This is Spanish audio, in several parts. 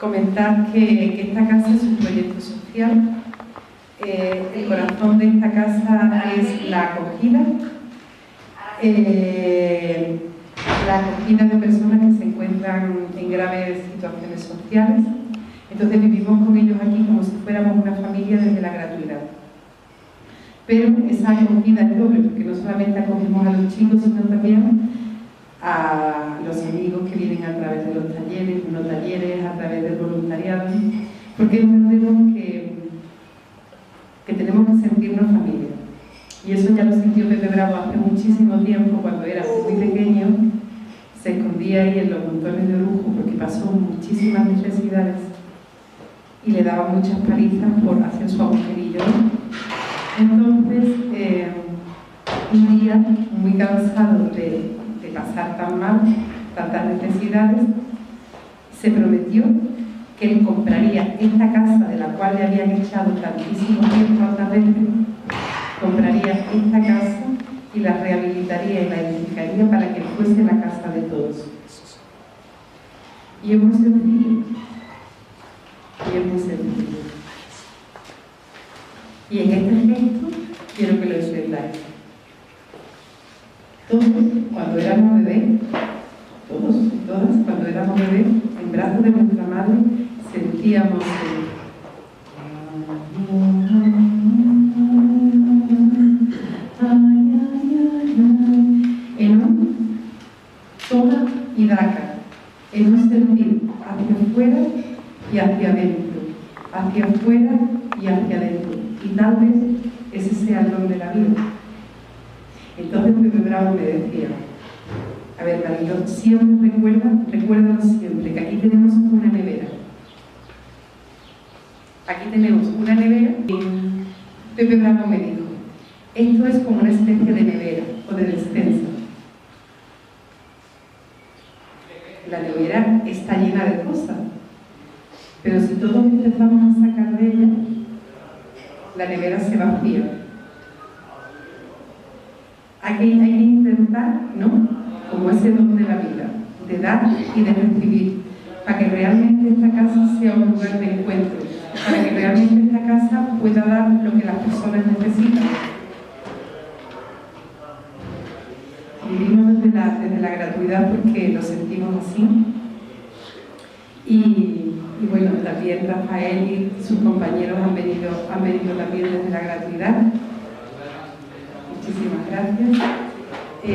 comentar que esta casa es un proyecto social. El corazón de esta casa es la acogida de personas que se encuentran en graves situaciones sociales. Entonces vivimos con ellos aquí como si fuéramos una familia desde la gratuidad. Pero esa acogida es doble, porque no solamente acogemos a los chicos, sino también a los amigos que vienen a través de los talleres, unos talleres, a través del voluntariado, porque entendemos que tenemos que sentirnos familia. Y eso ya lo sintió Pepe Bravo hace muchísimo tiempo, cuando era muy pequeño, se escondía ahí en los montones de Orujo porque pasó muchísimas necesidades y le daba muchas palizas por hacer su agujerillo. Entonces, un día, muy cansado de pasar tan mal, tantas necesidades, se prometió que él compraría esta casa de la cual le habían echado tantísimo tiempo a otra vez, compraría esta casa y la rehabilitaría y la edificaría para que fuese la casa de todos. Y es muy sencillo. Y en este gesto quiero que lo entendáis. Todos, cuando éramos bebés, todos y todas, cuando éramos bebés, en brazos de nuestra madre, sentíamos en un toma y daca, en un sentir hacia afuera y hacia adentro, hacia afuera y hacia adentro. Y tal vez ese sea el don de la vida. Entonces Pepe Bravo me decía: a ver, Marilo, siempre recuérdalo siempre, que aquí tenemos una nevera. Aquí tenemos una nevera y Pepe Bravo me dijo: esto es como una especie de nevera o de despensa. La nevera está llena de cosas, pero si todos empezamos a sacar de ella, la nevera se vacía. Hay que intentar, ¿no?, como ese don de la vida, de dar y de recibir, para que realmente esta casa sea un lugar de encuentro, para que realmente esta casa pueda dar lo que las personas necesitan. Vivimos desde la gratuidad porque lo sentimos así. Y bueno, también Rafael y sus compañeros han venido también desde la gratuidad. Muchísimas gracias.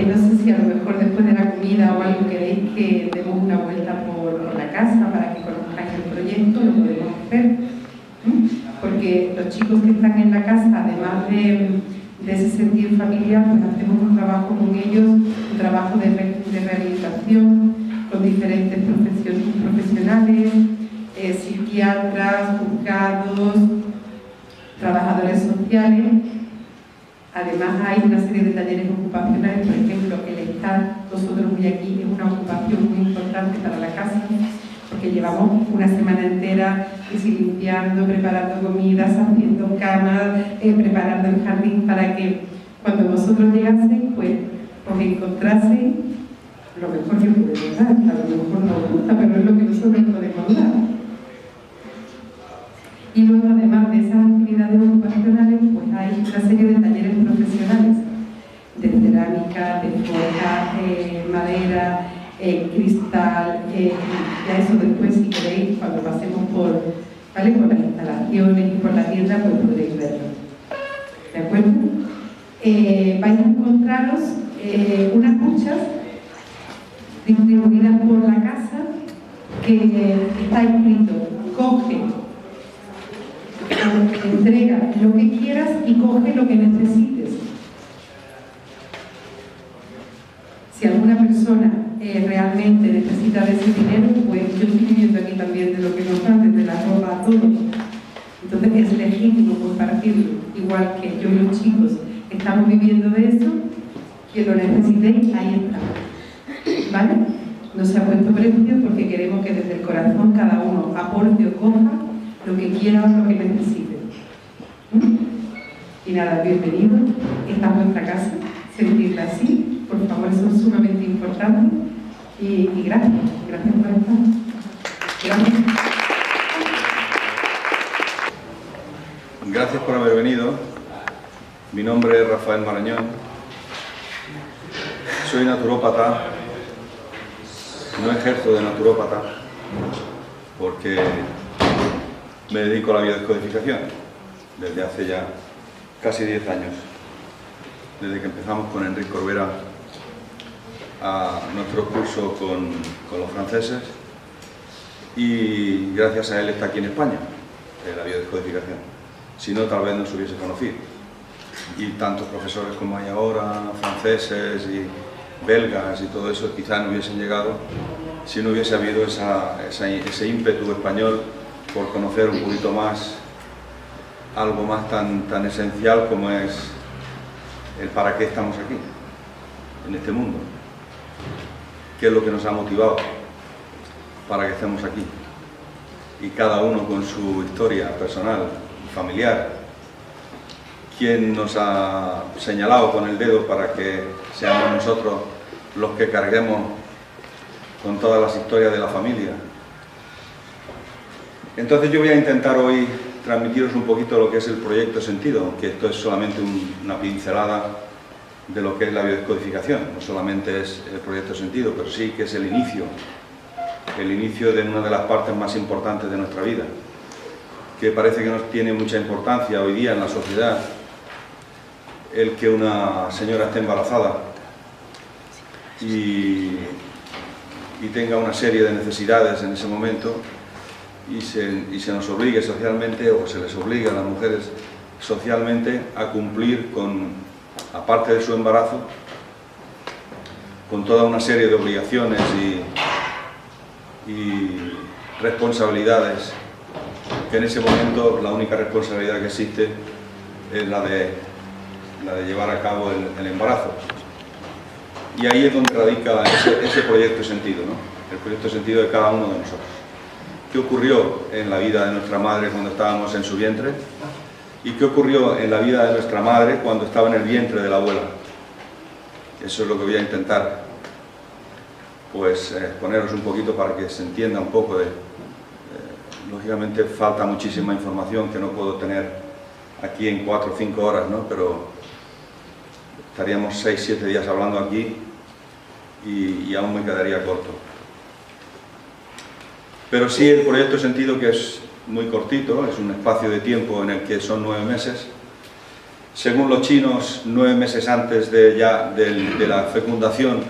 No sé si a lo mejor después de la comida o algo queréis que demos una vuelta por la casa para que conozcáis el proyecto, lo podemos hacer. Porque los chicos que están en la casa, además de ese sentir familiar, pues hacemos un trabajo con ellos, un trabajo de rehabilitación con diferentes profesionales, psiquiatras, juzgados, trabajadores sociales. Además hay una serie de talleres ocupacionales, por ejemplo, el estar nosotros hoy aquí es una ocupación muy importante para la casa, porque llevamos una semana entera limpiando, preparando comidas, haciendo camas, preparando el jardín para que cuando vosotros llegaseis, pues os encontraseis lo mejor que podemos dar. A lo mejor no os gusta, pero es lo que nosotros podemos dar. Y luego, además de esas actividades ocupacionales, pues hay una serie de talleres profesionales de cerámica, de forja, madera, cristal, ya eso después, si queréis, cuando pasemos por las instalaciones y por la tienda, pues podréis verlo. ¿De acuerdo? Vais a encontraros unas cuchas distribuidas por la casa que está escrito: coge, entrega lo que quieras y coge lo que necesites. Si alguna persona realmente necesita de ese dinero, pues yo estoy viviendo aquí también de lo que nos dan, desde la ropa a todo. Entonces es legítimo compartirlo, igual que yo y los chicos estamos viviendo de eso. Quien lo necesitéis, ahí está. ¿Vale? No se ha puesto precio porque queremos que desde el corazón cada uno aporte o coja lo que quiera o lo que necesite. Y nada, bienvenido. Esta es nuestra casa. Sentirla así, por favor, eso es sumamente importante. Y gracias por estar. Gracias. Gracias por haber venido. Mi nombre es Rafael Marañón. Soy naturópata. No ejerzo de naturópata porque me dedico a la biodescodificación desde hace ya casi 10 años. Desde que empezamos con Enric Corbera a nuestro curso con los franceses, y gracias a él está aquí en España, la biodescodificación. Si no, tal vez no se hubiese conocido. Y tantos profesores como hay ahora, franceses y belgas y todo eso, quizás no hubiesen llegado si no hubiese habido ese ímpetu español por conocer un poquito más algo más tan esencial como es el para qué estamos aquí, en este mundo. ¿Qué es lo que nos ha motivado para que estemos aquí? Y cada uno con su historia personal, familiar. ¿Quién nos ha señalado con el dedo para que seamos nosotros los que carguemos con todas las historias de la familia? Entonces yo voy a intentar hoy transmitiros un poquito lo que es el proyecto Sentido, aunque esto es solamente una pincelada de lo que es la biodescodificación. No solamente es el proyecto Sentido, pero sí que es el inicio de una de las partes más importantes de nuestra vida, que parece que no tiene mucha importancia hoy día en la sociedad, el que una señora esté embarazada y tenga una serie de necesidades en ese momento, y se nos obligue socialmente, o se les obliga a las mujeres socialmente a cumplir con, aparte de su embarazo, con toda una serie de obligaciones y responsabilidades, que en ese momento la única responsabilidad que existe es la de llevar a cabo el embarazo. Y ahí es donde radica ese proyecto Sentido, ¿no? El proyecto Sentido de cada uno de nosotros. ¿Qué ocurrió en la vida de nuestra madre cuando estábamos en su vientre? ¿Y qué ocurrió en la vida de nuestra madre cuando estaba en el vientre de la abuela? Eso es lo que voy a intentar, pues, poneros un poquito para que se entienda un poco de... lógicamente falta muchísima información que no puedo tener aquí en 4 o 5 horas, ¿no? Pero estaríamos 6 o 7 días hablando aquí y aún me quedaría corto. Pero sí, el proyecto Sentido, que es muy cortito, es un espacio de tiempo en el que son 9 meses. Según los chinos, 9 meses antes de la fecundación,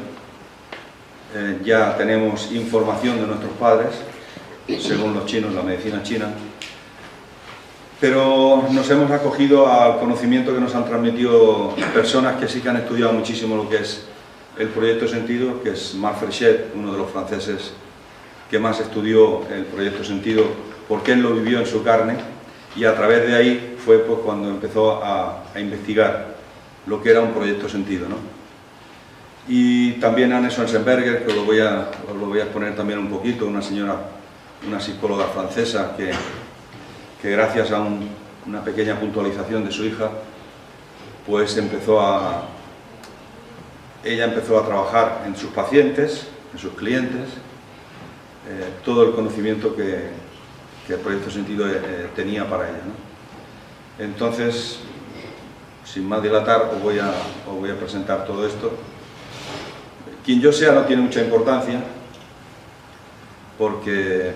ya tenemos información de nuestros padres, según los chinos, la medicina china. Pero nos hemos acogido al conocimiento que nos han transmitido personas que sí que han estudiado muchísimo lo que es el proyecto Sentido, que es Marc Fréchet, uno de los franceses que más estudió el proyecto Sentido, porque él lo vivió en su carne, y a través de ahí fue pues cuando empezó a investigar lo que era un proyecto Sentido, ¿no? Y también Anne Schwarzenberger, que os lo voy a exponer también un poquito, una psicóloga francesa que gracias a una pequeña puntualización de su hija, pues ella empezó a trabajar en sus pacientes, en sus clientes, todo el conocimiento que el proyecto Sentido tenía para ella, ¿no? Entonces, sin más dilatar, os voy a presentar todo esto. Quien yo sea no tiene mucha importancia, porque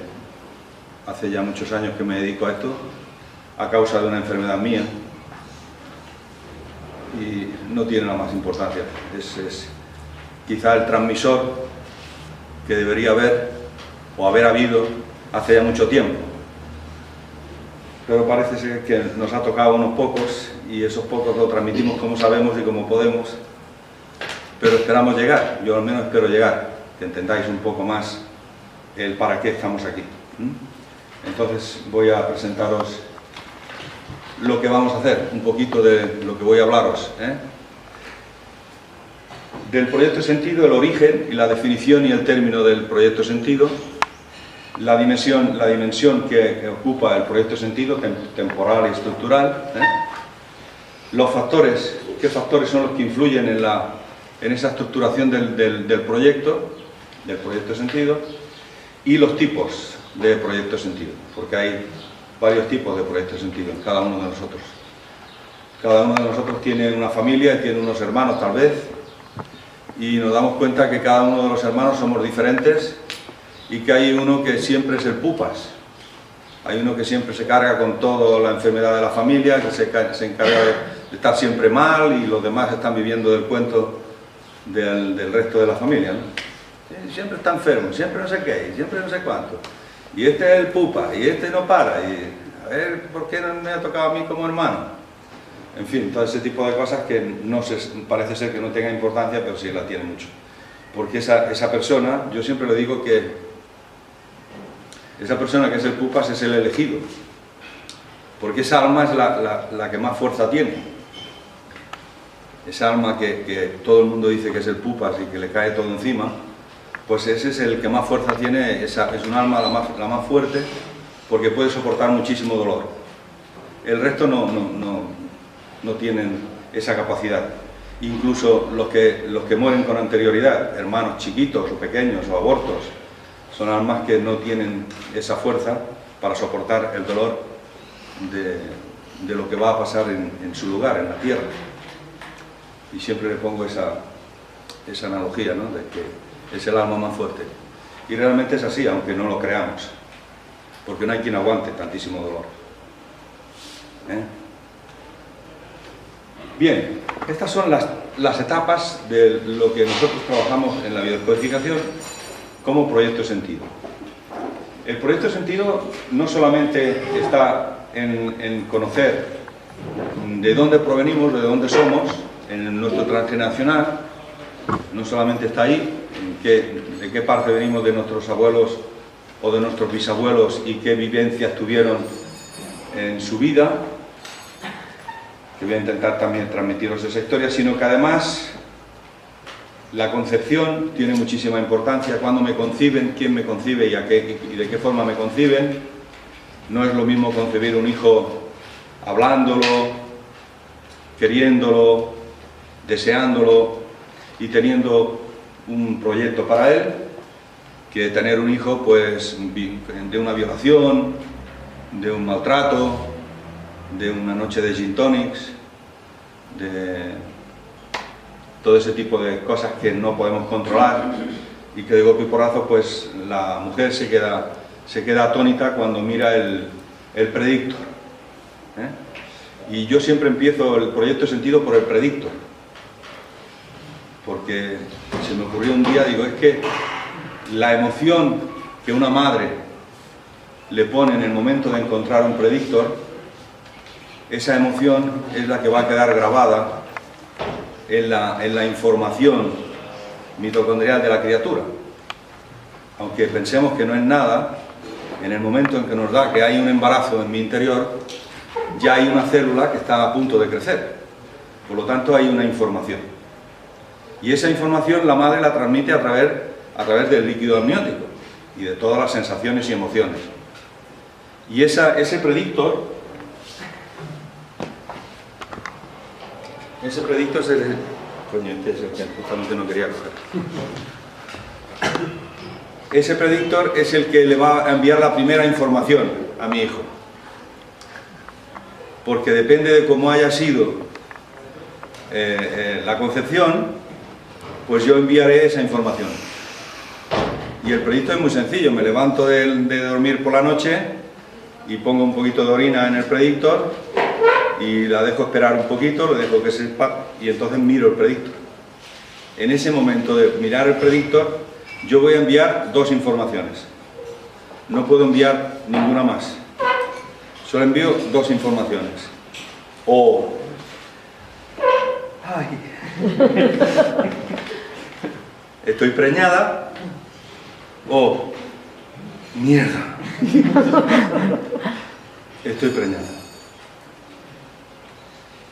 hace ya muchos años que me dedico a esto, a causa de una enfermedad mía, y no tiene la más importancia. Es quizá el transmisor que debería haber o haber habido hace ya mucho tiempo, pero parece ser que nos ha tocado a unos pocos, y esos pocos lo transmitimos como sabemos y como podemos, pero esperamos llegar. Yo al menos espero llegar, que entendáis un poco más el para qué estamos aquí. Entonces voy a presentaros lo que vamos a hacer, un poquito de lo que voy a hablaros, Del proyecto Sentido, el origen y la definición y el término del proyecto Sentido, la dimensión que ocupa el proyecto Sentido, temporal y estructural, los factores, qué factores son los que influyen en esa estructuración del proyecto Sentido, y los tipos de proyecto Sentido, porque hay varios tipos de proyectos de sentido en cada uno de nosotros. Cada uno de nosotros tiene una familia, tiene unos hermanos tal vez, y nos damos cuenta que cada uno de los hermanos somos diferentes y que hay uno que siempre es el pupas. Hay uno que siempre se carga con toda la enfermedad de la familia, que se encarga de estar siempre mal, y los demás están viviendo del cuento del resto de la familia, ¿no? Siempre está enfermo, siempre no sé qué, siempre no sé cuánto. Y este es el pupa, y este no para, y a ver, ¿por qué no me ha tocado a mí como hermano? En fin, todo ese tipo de cosas que parece ser que no tenga importancia, pero sí la tiene mucho. Porque esa persona, yo siempre le digo que esa persona que es el pupas es el elegido, porque esa alma es la que más fuerza tiene. Esa alma que todo el mundo dice que es el pupas y que le cae todo encima, pues ese es el que más fuerza tiene. Es un alma la más fuerte, porque puede soportar muchísimo dolor. El resto no tienen esa capacidad. Incluso los que mueren con anterioridad, hermanos chiquitos o pequeños o abortos, son almas que no tienen esa fuerza para soportar el dolor de lo que va a pasar en su lugar, en la tierra. Y siempre le pongo esa analogía, ¿no? De que es el alma más fuerte. Y realmente es así, aunque no lo creamos, porque no hay quien aguante tantísimo dolor. Bien, estas son las etapas de lo que nosotros trabajamos en la biodescodificación como proyecto de sentido. El proyecto de sentido no solamente está en conocer de dónde provenimos, de dónde somos, en nuestro transgeneracional, no solamente está ahí, de qué parte venimos de nuestros abuelos o de nuestros bisabuelos y qué vivencias tuvieron en su vida, que voy a intentar también transmitiros esa historia, sino que además la concepción tiene muchísima importancia. Cuando me conciben, quién me concibe y de qué forma me conciben. No es lo mismo concebir un hijo hablándolo, queriéndolo, deseándolo y teniendo un proyecto para él, que tener un hijo pues de una violación, de un maltrato, de una noche de gin tonics, de todo ese tipo de cosas que no podemos controlar, y que de golpe y porrazo pues la mujer se queda atónita cuando mira el predictor. Y yo siempre empiezo el proyecto de sentido por el predictor, porque se me ocurrió un día, digo, es que la emoción que una madre le pone en el momento de encontrar un predictor, esa emoción es la que va a quedar grabada en la información mitocondrial de la criatura. Aunque pensemos que no es nada, en el momento en que nos da que hay un embarazo en mi interior, ya hay una célula que está a punto de crecer. Por lo tanto, hay una información. Y esa información la madre la transmite a través del líquido amniótico y de todas las sensaciones y emociones. Y ese predictor es el... Coño, este es el que justamente no quería coger. Ese predictor es el que le va a enviar la primera información a mi hijo. Porque depende de cómo haya sido la concepción, pues yo enviaré esa información. Y el predictor es muy sencillo. Me levanto de dormir por la noche y pongo un poquito de orina en el predictor y la dejo esperar un poquito, lo dejo que se esparza y entonces miro el predictor. En ese momento de mirar el predictor, yo voy a enviar dos informaciones. No puedo enviar ninguna más. Solo envío dos informaciones. O... ¡ay! Estoy preñada. O... ¡mierda! Estoy preñada.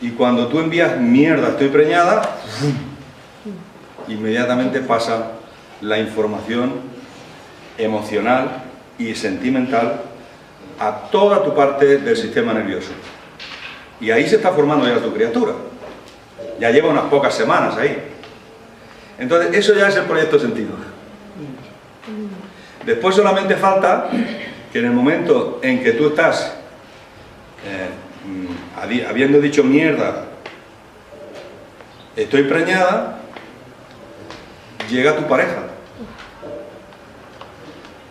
Y cuando tú envías mierda, estoy preñada, inmediatamente pasa la información emocional y sentimental a toda tu parte del sistema nervioso. Y ahí se está formando ya tu criatura. Ya lleva unas pocas semanas ahí. Entonces, eso ya es el proyecto de sentido. Después solamente falta que en el momento en que tú estás habiendo dicho mierda, estoy preñada, llega tu pareja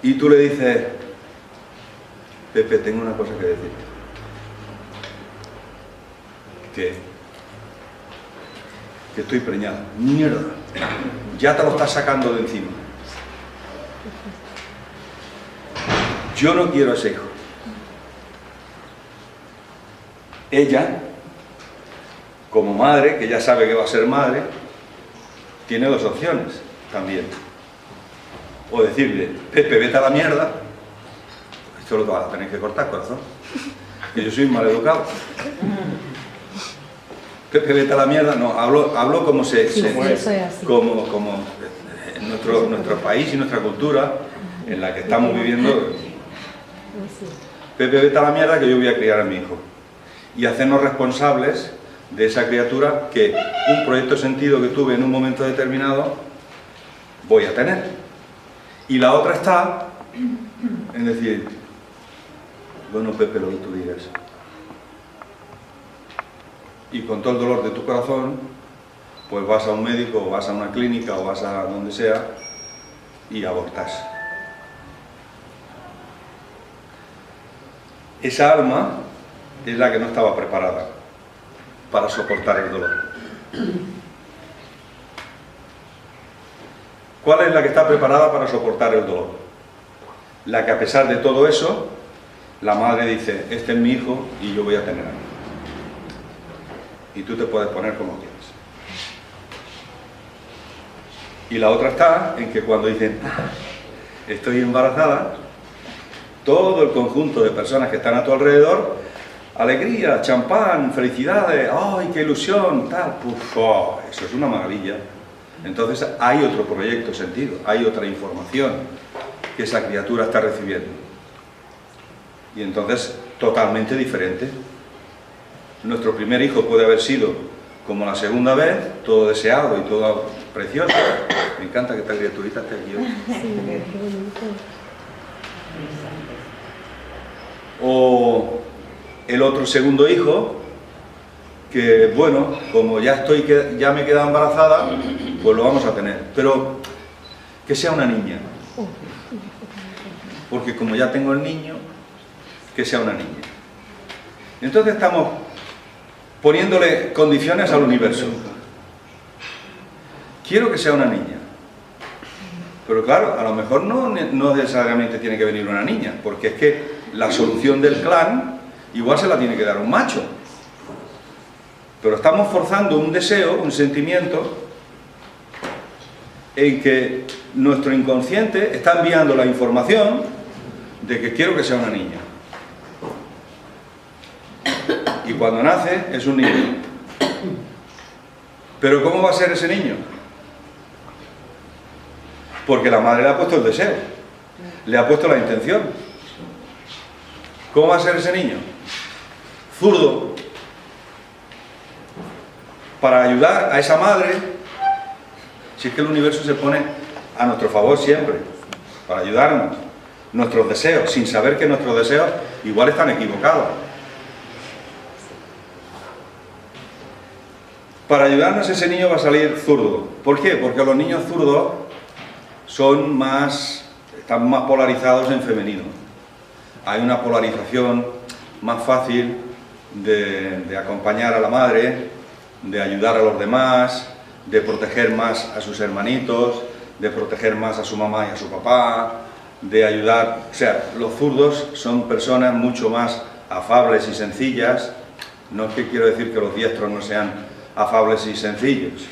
y tú le dices, Pepe, tengo una cosa que decirte. ¿Qué? Que estoy preñada. Mierda, ya te lo estás sacando de encima. Yo no quiero ese hijo. Ella, como madre, que ya sabe que va a ser madre, tiene dos opciones también. O decirle, Pepe, vete a la mierda. Esto lo vas a tener que cortar, corazón, que yo soy mal educado. Pepe, vete a la mierda. No, hablo como como en nuestro país y nuestra cultura en la que estamos viviendo. Pepe, vete a la mierda, que yo voy a criar a mi hijo. Y hacernos responsables de esa criatura que un proyecto de sentido que tuve en un momento determinado voy a tener. Y la otra está en decir, bueno, Pepe, lo que tú digas. Y con todo el dolor de tu corazón, pues vas a un médico, o vas a una clínica, o vas a donde sea, y abortas. Esa alma es la que no estaba preparada para soportar el dolor. ¿Cuál es la que está preparada para soportar el dolor? La que a pesar de todo eso, la madre dice, este es mi hijo y yo voy a tener a mí. Y tú te puedes poner como quieras. Y la otra está en que cuando dicen, estoy embarazada, todo el conjunto de personas que están a tu alrededor, alegría, champán, felicidades, ¡ay, qué ilusión! Tal, ¡puf! Oh, eso es una maravilla. Entonces hay otro proyecto de sentido, hay otra información que esa criatura está recibiendo. Y entonces, totalmente diferente. Nuestro primer hijo puede haber sido como la segunda vez, todo deseado y todo precioso. Me encanta que esta criaturita esté aquí hoy. O el otro segundo hijo, que bueno, como ya me he quedado embarazada, pues lo vamos a tener. Pero que sea una niña. Porque como ya tengo el niño, que sea una niña. Entonces estamos poniéndole condiciones al universo. Quiero que sea una niña. Pero claro, a lo mejor no necesariamente tiene que venir una niña, porque es que la solución del clan igual se la tiene que dar un macho. Pero estamos forzando un deseo, un sentimiento, en que nuestro inconsciente está enviando la información de que quiero que sea una niña. Y cuando nace es un niño. ¿Pero cómo va a ser ese niño? Porque la madre le ha puesto el deseo, le ha puesto la intención. ¿Cómo va a ser ese niño? Zurdo. Para ayudar a esa madre, si es que el universo se pone a nuestro favor siempre, para ayudarnos, nuestros deseos, sin saber que nuestros deseos igual están equivocados. Para ayudarnos ese niño va a salir zurdo. ¿Por qué? Porque los niños zurdos están más polarizados en femenino. Hay una polarización más fácil de acompañar a la madre, de ayudar a los demás, de proteger más a sus hermanitos, de proteger más a su mamá y a su papá, de ayudar... O sea, los zurdos son personas mucho más afables y sencillas. No es que quiero decir que los diestros no sean afables y sencillos,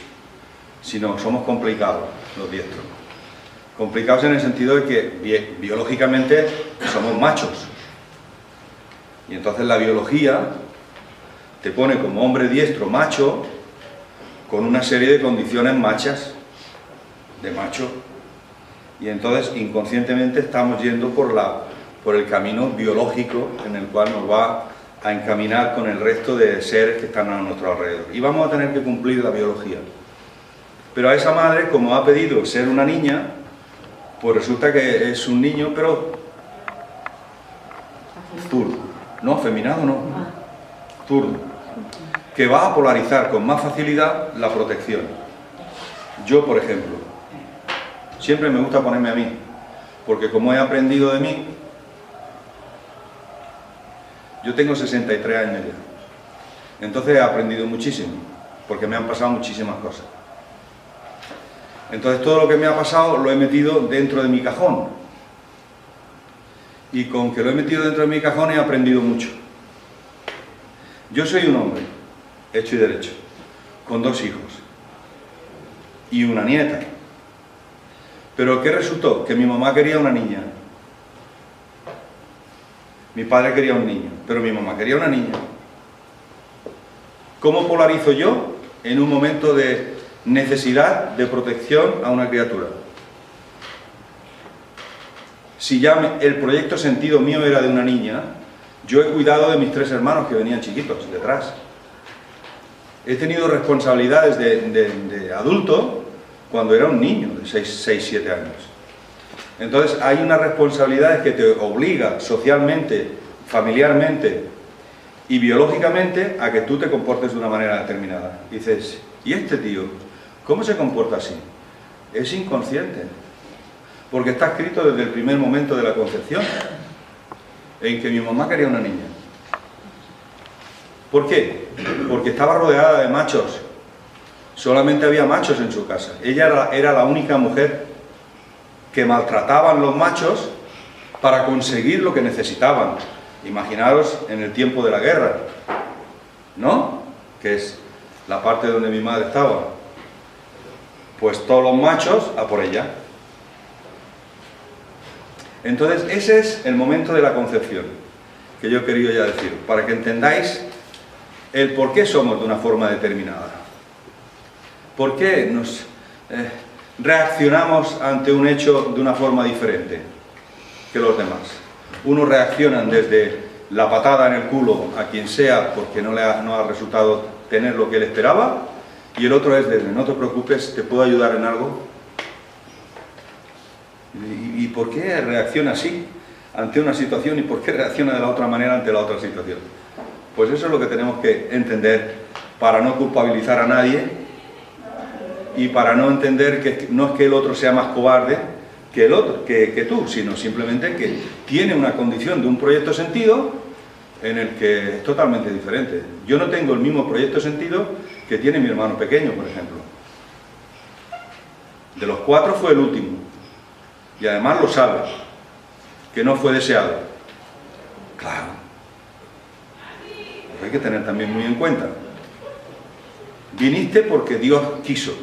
sino somos complicados los diestros. Complicados en el sentido de que biológicamente somos machos. Y entonces la biología te pone como hombre diestro macho con una serie de condiciones machas de macho. Y entonces inconscientemente estamos yendo por el camino biológico en el cual nos va a encaminar con el resto de seres que están a nuestro alrededor. Y vamos a tener que cumplir la biología. Pero a esa madre, como ha pedido ser una niña, pues resulta que es un niño, pero zurdo. No, afeminado no. Zurdo. Que va a polarizar con más facilidad la protección. Yo, por ejemplo, siempre me gusta ponerme a mí, porque como he aprendido de mí, yo tengo 63 años ya. Entonces he aprendido muchísimo, porque me han pasado muchísimas cosas. Entonces todo lo que me ha pasado lo he metido dentro de mi cajón. Y con que lo he metido dentro de mi cajón he aprendido mucho. Yo soy un hombre, hecho y derecho, con 2 hijos y una nieta. Pero ¿qué resultó? Que mi mamá quería una niña. Mi padre quería un niño, pero mi mamá quería una niña. ¿Cómo polarizo yo en un momento de necesidad de protección a una criatura? Si ya el proyecto sentido mío era de una niña, yo he cuidado de mis 3 hermanos que venían chiquitos detrás. He tenido responsabilidades de adulto cuando era un niño de 6, 7 años. Entonces hay unas responsabilidades que te obliga socialmente, familiarmente y biológicamente a que tú te comportes de una manera determinada. Dices, ¿y este tío cómo se comporta así? Es inconsciente, porque está escrito desde el primer momento de la concepción, en que mi mamá quería una niña. ¿Por qué? Porque estaba rodeada de machos. Solamente había machos en su casa. Ella era la única mujer que maltrataban los machos para conseguir lo que necesitaban. Imaginaros en el tiempo de la guerra, ¿no? Que es la parte donde mi madre estaba. Pues todos los machos a por ella. Entonces ese es el momento de la concepción que yo he querido ya decir, para que entendáis el por qué somos de una forma determinada. ¿Por qué nos reaccionamos ante un hecho de una forma diferente que los demás? Unos reaccionan desde la patada en el culo a quien sea porque no ha resultado tener lo que él esperaba, y el otro es desde no te preocupes, te puedo ayudar en algo. ¿Y por qué reacciona así ante una situación y por qué reacciona de la otra manera ante la otra situación? Pues eso es lo que tenemos que entender para no culpabilizar a nadie y para no entender que no es que el otro sea más cobarde que el otro, que tú, sino simplemente que tiene una condición de un proyecto sentido en el que es totalmente diferente. Yo no tengo el mismo proyecto sentido que tiene mi hermano pequeño, por ejemplo. De los 4 fue el último. Y además lo sabe, que no fue deseado. Claro. Lo hay que tener también muy en cuenta. Viniste porque Dios quiso.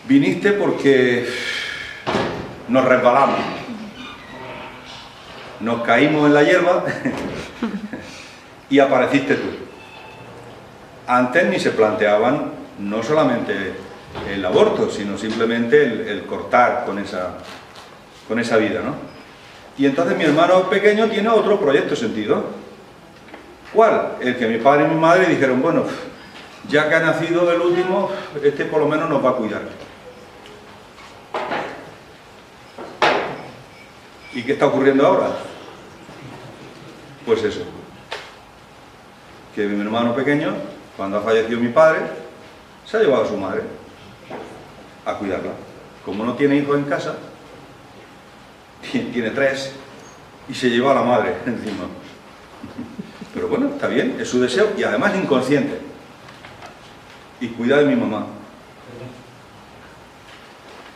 Viniste porque nos resbalamos. Nos caímos en la hierba y apareciste tú. Antes ni se planteaban no solamente el aborto, sino simplemente el cortar con esa vida, ¿no? Y entonces mi hermano pequeño tiene otro proyecto sentido. ¿Cuál? El que mi padre y mi madre dijeron, bueno, ya que ha nacido el último, este por lo menos nos va a cuidar. ¿Y qué está ocurriendo ahora? Pues eso, que mi hermano pequeño, cuando ha fallecido mi padre, se ha llevado a su madre a cuidarla. Como no tiene hijos en casa, tiene 3 y se lleva a la madre encima. Pero bueno, está bien, es su deseo y además inconsciente. Y cuida de mi mamá.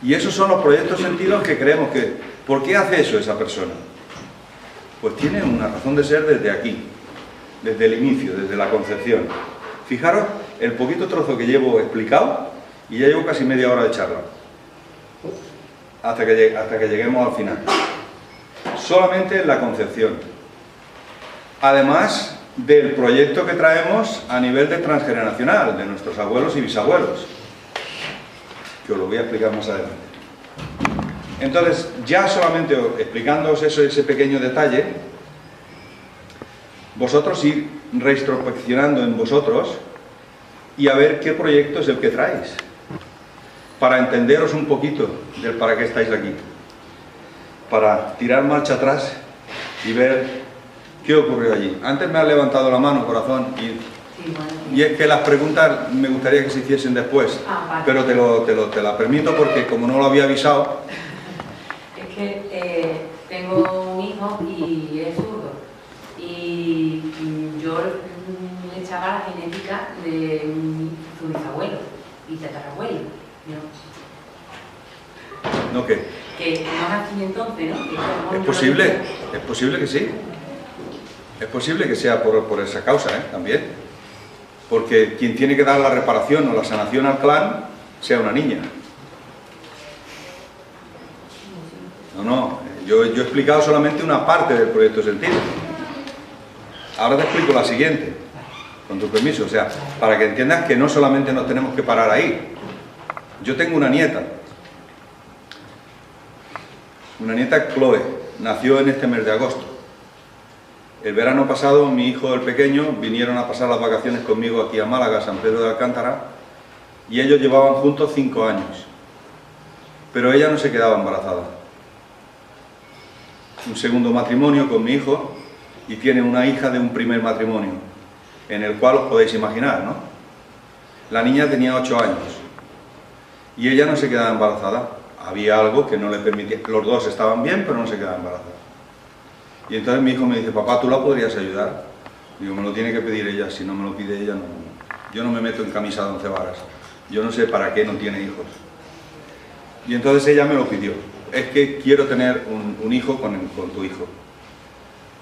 Y esos son los proyectos sentidos que creemos que... ¿Por qué hace eso esa persona? Pues tiene una razón de ser desde aquí, desde el inicio, desde la concepción. Fijaros el poquito trozo que llevo explicado y ya llevo casi media hora de charla. Hasta que lleguemos al final. Solamente la concepción. Además del proyecto que traemos a nivel de transgeneracional, de nuestros abuelos y bisabuelos, que os lo voy a explicar más adelante. Entonces, ya solamente explicándoos ese pequeño detalle, vosotros ir reintrospeccionando en vosotros y a ver qué proyecto es el que traéis, para entenderos un poquito del para qué estáis aquí, para tirar marcha atrás y ver qué ocurrió allí. Antes me has levantado la mano, corazón, y es que las preguntas me gustaría que se hiciesen después, vale. pero te la permito porque como no lo había avisado... Es que tengo un hijo y es zurdo, y yo le echaba la genética de su bisabuelo y tatarabuelo, ¿no? ¿No qué? Que no nací entonces, ¿no? Es posible que sí. Es posible que sea por esa causa, también. Porque quien tiene que dar la reparación o la sanación al clan sea una niña. No, yo he explicado solamente una parte del proyecto Sentido. Ahora te explico la siguiente, con tu permiso, o sea, para que entiendas que no solamente nos tenemos que parar ahí. Yo tengo una nieta Chloe, nació en este mes de agosto. El verano pasado mi hijo, el pequeño, vinieron a pasar las vacaciones conmigo aquí a Málaga, San Pedro de Alcántara, y ellos llevaban juntos 5 años. Pero ella no se quedaba embarazada. Un segundo matrimonio con mi hijo, y tiene una hija de un primer matrimonio, en el cual os podéis imaginar, ¿no? La niña tenía 8 años, y ella no se quedaba embarazada. Había algo que no le permitía, los dos estaban bien, pero no se quedaban embarazados. Y entonces mi hijo me dice, papá, ¿tú la podrías ayudar? Digo, me lo tiene que pedir ella, si no me lo pide ella, no. Yo no me meto en camisa de 11 varas. Yo no sé para qué no tiene hijos. Y entonces ella me lo pidió. Es que quiero tener un hijo con tu hijo.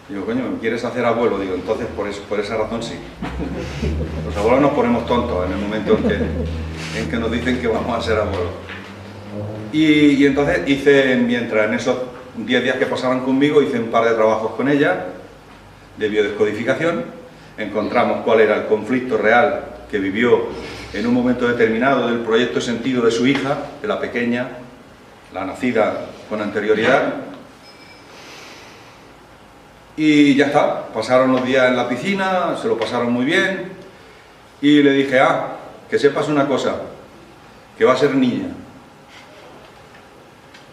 Digo, coño, ¿me quieres hacer abuelo? Digo, entonces por esa razón sí. Los abuelos nos ponemos tontos en el momento en que nos dicen que vamos a ser abuelos. Y entonces hice, mientras en esos 10 días que pasaban conmigo, hice un par de trabajos con ella, de biodescodificación. Encontramos cuál era el conflicto real que vivió en un momento determinado del proyecto Sentido de su hija, de la pequeña, la nacida con anterioridad. Y ya está, pasaron los días en la piscina, se lo pasaron muy bien, y le dije, que sepas una cosa, que va a ser niña.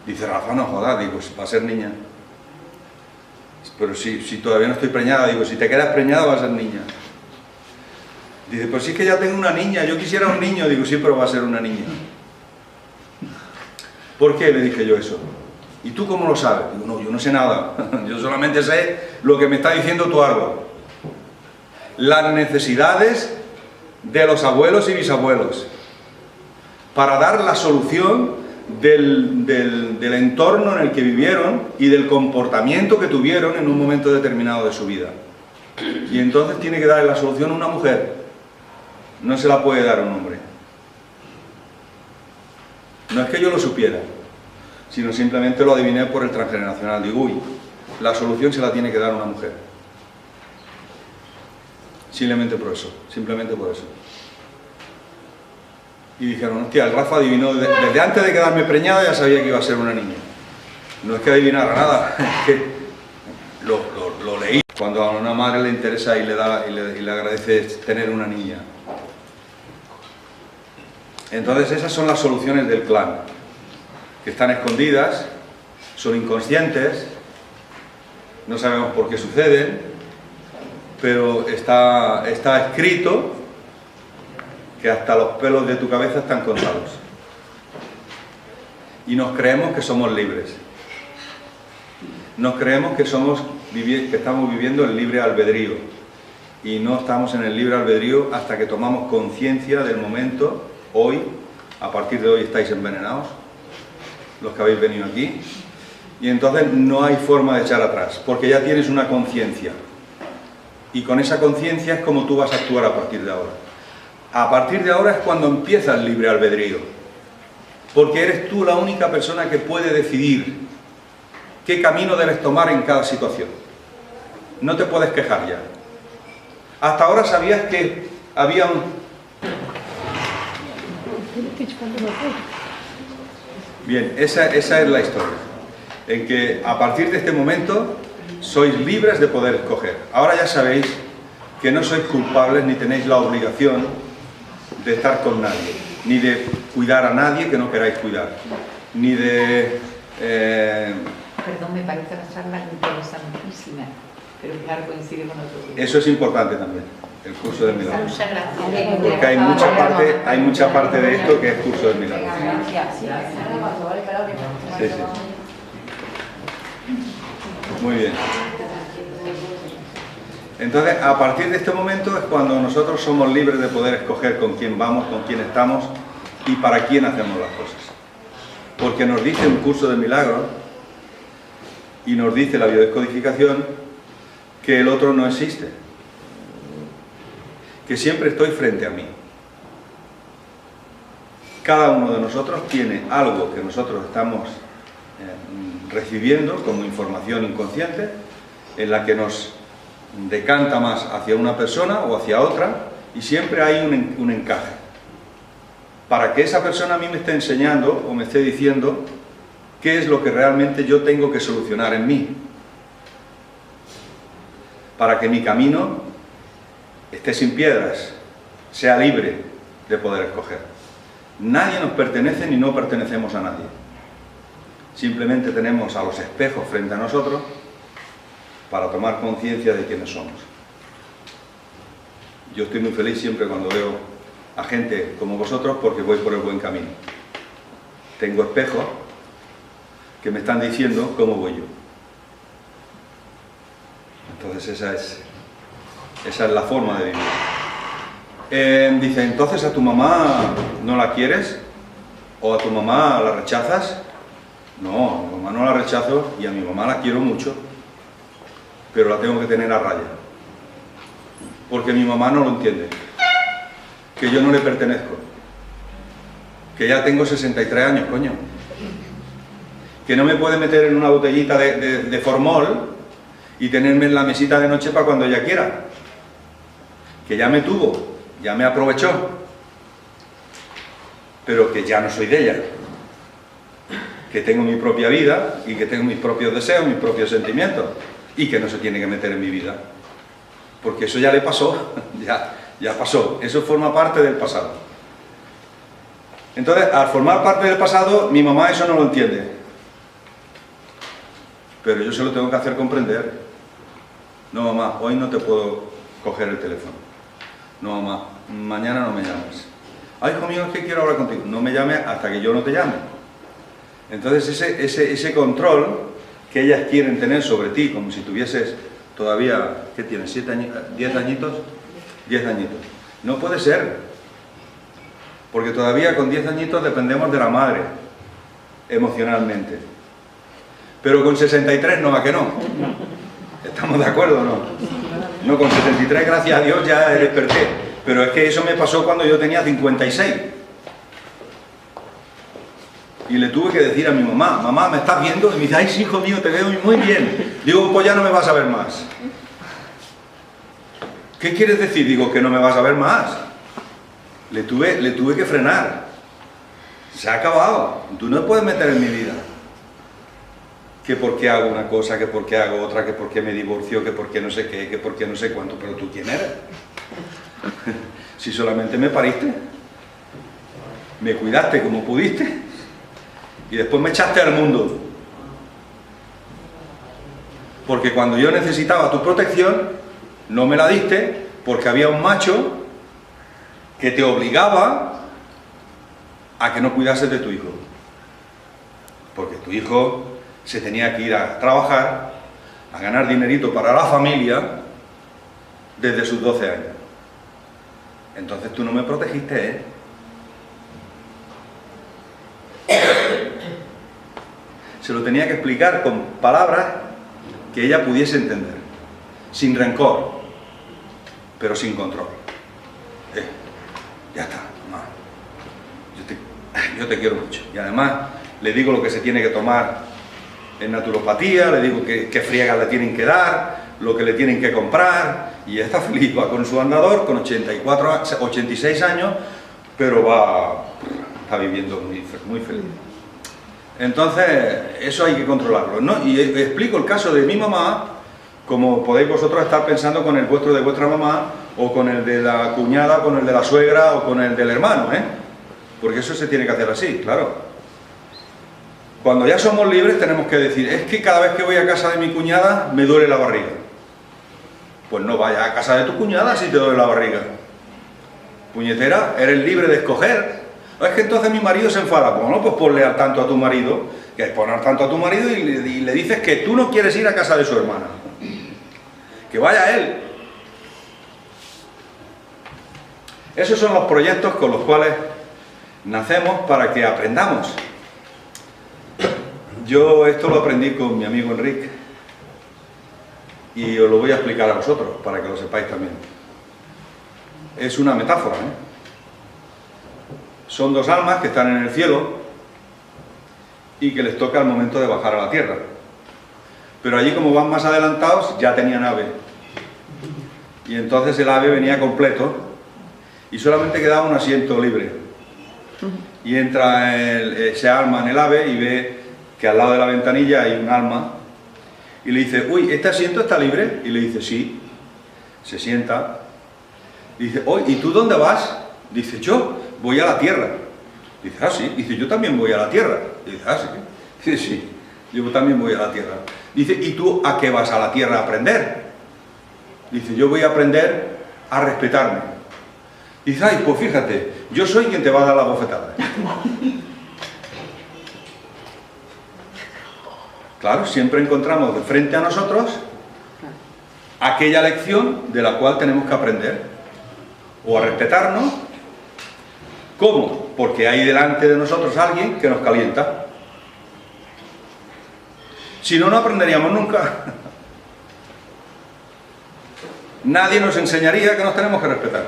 Dice, Rafa, no jodas, digo, va a ser niña. Pero si todavía no estoy preñada, digo, si te quedas preñada va a ser niña. Dice, pues sí que ya tengo una niña, yo quisiera un niño. Digo, sí, pero va a ser una niña. ¿Por qué? Le dije yo eso. ¿Y tú cómo lo sabes? Digo, no, yo no sé nada. Yo solamente sé lo que me está diciendo tu árbol. Las necesidades de los abuelos y bisabuelos. Para dar la solución del entorno en el que vivieron y del comportamiento que tuvieron en un momento determinado de su vida. Y entonces tiene que darle la solución a una mujer. No se la puede dar a un hombre. No es que yo lo supiera, sino simplemente lo adiviné por el transgeneracional. Digo, uy, la solución se la tiene que dar a una mujer. Simplemente por eso, simplemente por eso. Y dijeron, hostia, el Rafa adivinó, desde antes de quedarme preñada ya sabía que iba a ser una niña. No es que adivinara nada, es que lo leí. Cuando a una madre le interesa y le agradece tener una niña. Entonces esas son las soluciones del clan, que están escondidas, son inconscientes, no sabemos por qué suceden, pero está escrito que hasta los pelos de tu cabeza están contados. Y nos creemos que somos libres. Nos creemos que estamos viviendo el libre albedrío. Y no estamos en el libre albedrío hasta que tomamos conciencia del momento. Hoy, a partir de hoy estáis envenenados, los que habéis venido aquí. Y entonces no hay forma de echar atrás, porque ya tienes una conciencia. Y con esa conciencia es como tú vas a actuar a partir de ahora. A partir de ahora es cuando empieza el libre albedrío, porque eres tú la única persona que puede decidir qué camino debes tomar en cada situación. No te puedes quejar ya. Hasta ahora sabías que había un... Bien, esa es la historia, en que a partir de este momento sois libres de poder escoger. Ahora ya sabéis que no sois culpables ni tenéis la obligación de estar con nadie, ni de cuidar a nadie que no queráis cuidar, ni de Perdón, me parece una charla interesantísima, pero claro, coincide con otro grupo. Eso es importante también, el curso del milagro. Muchas gracias. Porque hay mucha parte de esto que es curso del milagro. Sí, sí. Muy bien. Entonces, a partir de este momento es cuando nosotros somos libres de poder escoger con quién vamos, con quién estamos y para quién hacemos las cosas. Porque nos dice un curso de milagros y nos dice la biodescodificación que el otro no existe, que siempre estoy frente a mí. Cada uno de nosotros tiene algo que nosotros estamos recibiendo como información inconsciente, en la que nos decanta más hacia una persona o hacia otra, y siempre hay un encaje. Para que esa persona a mí me esté enseñando o me esté diciendo qué es lo que realmente yo tengo que solucionar en mí. Para que mi camino esté sin piedras, sea libre de poder escoger. Nadie nos pertenece ni no pertenecemos a nadie. Simplemente tenemos a los espejos frente a nosotros para tomar conciencia de quiénes somos. Yo estoy muy feliz siempre cuando veo a gente como vosotros porque voy por el buen camino. Tengo espejos que me están diciendo cómo voy yo. Entonces esa es la forma de vivir. Dice, entonces a tu mamá no la quieres o a tu mamá la rechazas. No, a mi mamá no la rechazo y a mi mamá la quiero mucho, pero la tengo que tener a raya, porque mi mamá no lo entiende, que yo no le pertenezco, que ya tengo 63 años, coño, que no me puede meter en una botellita de formol y tenerme en la mesita de noche para cuando ella quiera, que ya me tuvo, ya me aprovechó, pero que ya no soy de ella, que tengo mi propia vida y que tengo mis propios deseos, mis propios sentimientos, y que no se tiene que meter en mi vida, porque eso ya le pasó, ya pasó, eso forma parte del pasado. Entonces, al formar parte del pasado, mi mamá eso no lo entiende, pero yo se lo tengo que hacer comprender. No, mamá, hoy no te puedo coger el teléfono. No, mamá, mañana no me llames. Ay, hijo mío, es que quiero hablar contigo. No me llames hasta que yo no te llame. Entonces ese control que ellas quieren tener sobre ti, como si tuvieses todavía, ¿qué tienes? 7 añitos, 10 añitos, 10 añitos. No puede ser, porque todavía con 10 añitos dependemos de la madre, emocionalmente. Pero con 63 no, ¿a que no? ¿Estamos de acuerdo o no? No, con 73, gracias a Dios, ya desperté. Pero es que eso me pasó cuando yo tenía 56. Y le tuve que decir a mi mamá, mamá, ¿me estás viendo? Y me dice, ay, sí, hijo mío, te veo muy bien. Digo, pues ya no me vas a ver más. ¿Qué quieres decir? Digo, que no me vas a ver más. Le tuve que frenar. Se ha acabado. Tú no puedes meter en mi vida. Que por qué hago una cosa, que por qué hago otra, que por qué me divorcio, que por qué no sé qué, que por qué no sé cuánto. Pero tú, ¿quién eres? Si solamente me pariste, me cuidaste como pudiste y después me echaste al mundo, porque cuando yo necesitaba tu protección no me la diste, porque había un macho que te obligaba a que no cuidases de tu hijo, porque tu hijo se tenía que ir a trabajar, a ganar dinerito para la familia desde sus 12 años. Entonces tú no me protegiste, ¿eh? Se lo tenía que explicar con palabras que ella pudiese entender, sin rencor, pero sin control. Ya está, no. Yo te quiero mucho. Y además le digo lo que se tiene que tomar en naturopatía, le digo qué friegas le tienen que dar, lo que le tienen que comprar, y está feliz, va con su andador, con 86 años, pero está viviendo muy feliz. Entonces, eso hay que controlarlo, ¿no? Y explico el caso de mi mamá, como podéis vosotros estar pensando con el vuestro de vuestra mamá, o con el de la cuñada, con el de la suegra, o con el del hermano, ¿eh? Porque eso se tiene que hacer así, claro. Cuando ya somos libres tenemos que decir, es que cada vez que voy a casa de mi cuñada me duele la barriga. Pues no vayas a casa de tu cuñada si te duele la barriga. Puñetera, eres libre de escoger. Es que entonces mi marido se enfada. Pues no, pues ponle al tanto a tu marido, que es poner al tanto a tu marido y le dices que tú no quieres ir a casa de su hermana. Que vaya él. Esos son los proyectos con los cuales nacemos para que aprendamos. Yo esto lo aprendí con mi amigo Enrique y os lo voy a explicar a vosotros para que lo sepáis también. Es una metáfora, ¿eh? Son dos almas que están en el cielo y que les toca el momento de bajar a la tierra. Pero allí, como van más adelantados, ya tenían ave. Y entonces el ave venía completo y solamente quedaba un asiento libre. Y entra ese alma en el ave y ve que al lado de la ventanilla hay un alma y le dice, uy, ¿este asiento está libre? Y le dice, sí. Se sienta. Dice, oye, ¿y tú dónde vas? Dice, yo voy a la tierra. Dice, ah, sí. Dice, yo también voy a la tierra. Dice, ah, sí. Dice, sí, yo también voy a la tierra. Dice, ¿y tú a qué vas a la tierra a aprender? Dice, yo voy a aprender a respetarme. Dice, ay, pues fíjate, yo soy quien te va a dar la bofetada. Claro, siempre encontramos de frente a nosotros aquella lección de la cual tenemos que aprender. O a respetarnos. ¿Cómo? Porque hay delante de nosotros alguien que nos calienta. Si no, no aprenderíamos nunca. Nadie nos enseñaría que nos tenemos que respetar.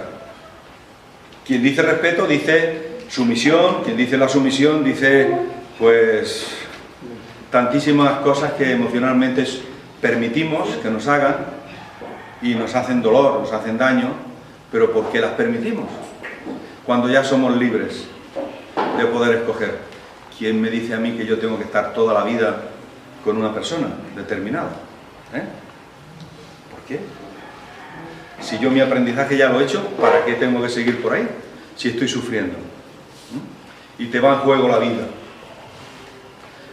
Quien dice respeto dice sumisión, quien dice la sumisión dice, pues, tantísimas cosas que emocionalmente permitimos que nos hagan y nos hacen dolor, nos hacen daño, pero ¿por qué las permitimos? Cuando ya somos libres de poder escoger. ¿Quién me dice a mí que yo tengo que estar toda la vida con una persona determinada? ¿Por qué? Si yo mi aprendizaje ya lo he hecho, ¿para qué tengo que seguir por ahí? Si estoy sufriendo. Y te va en juego la vida.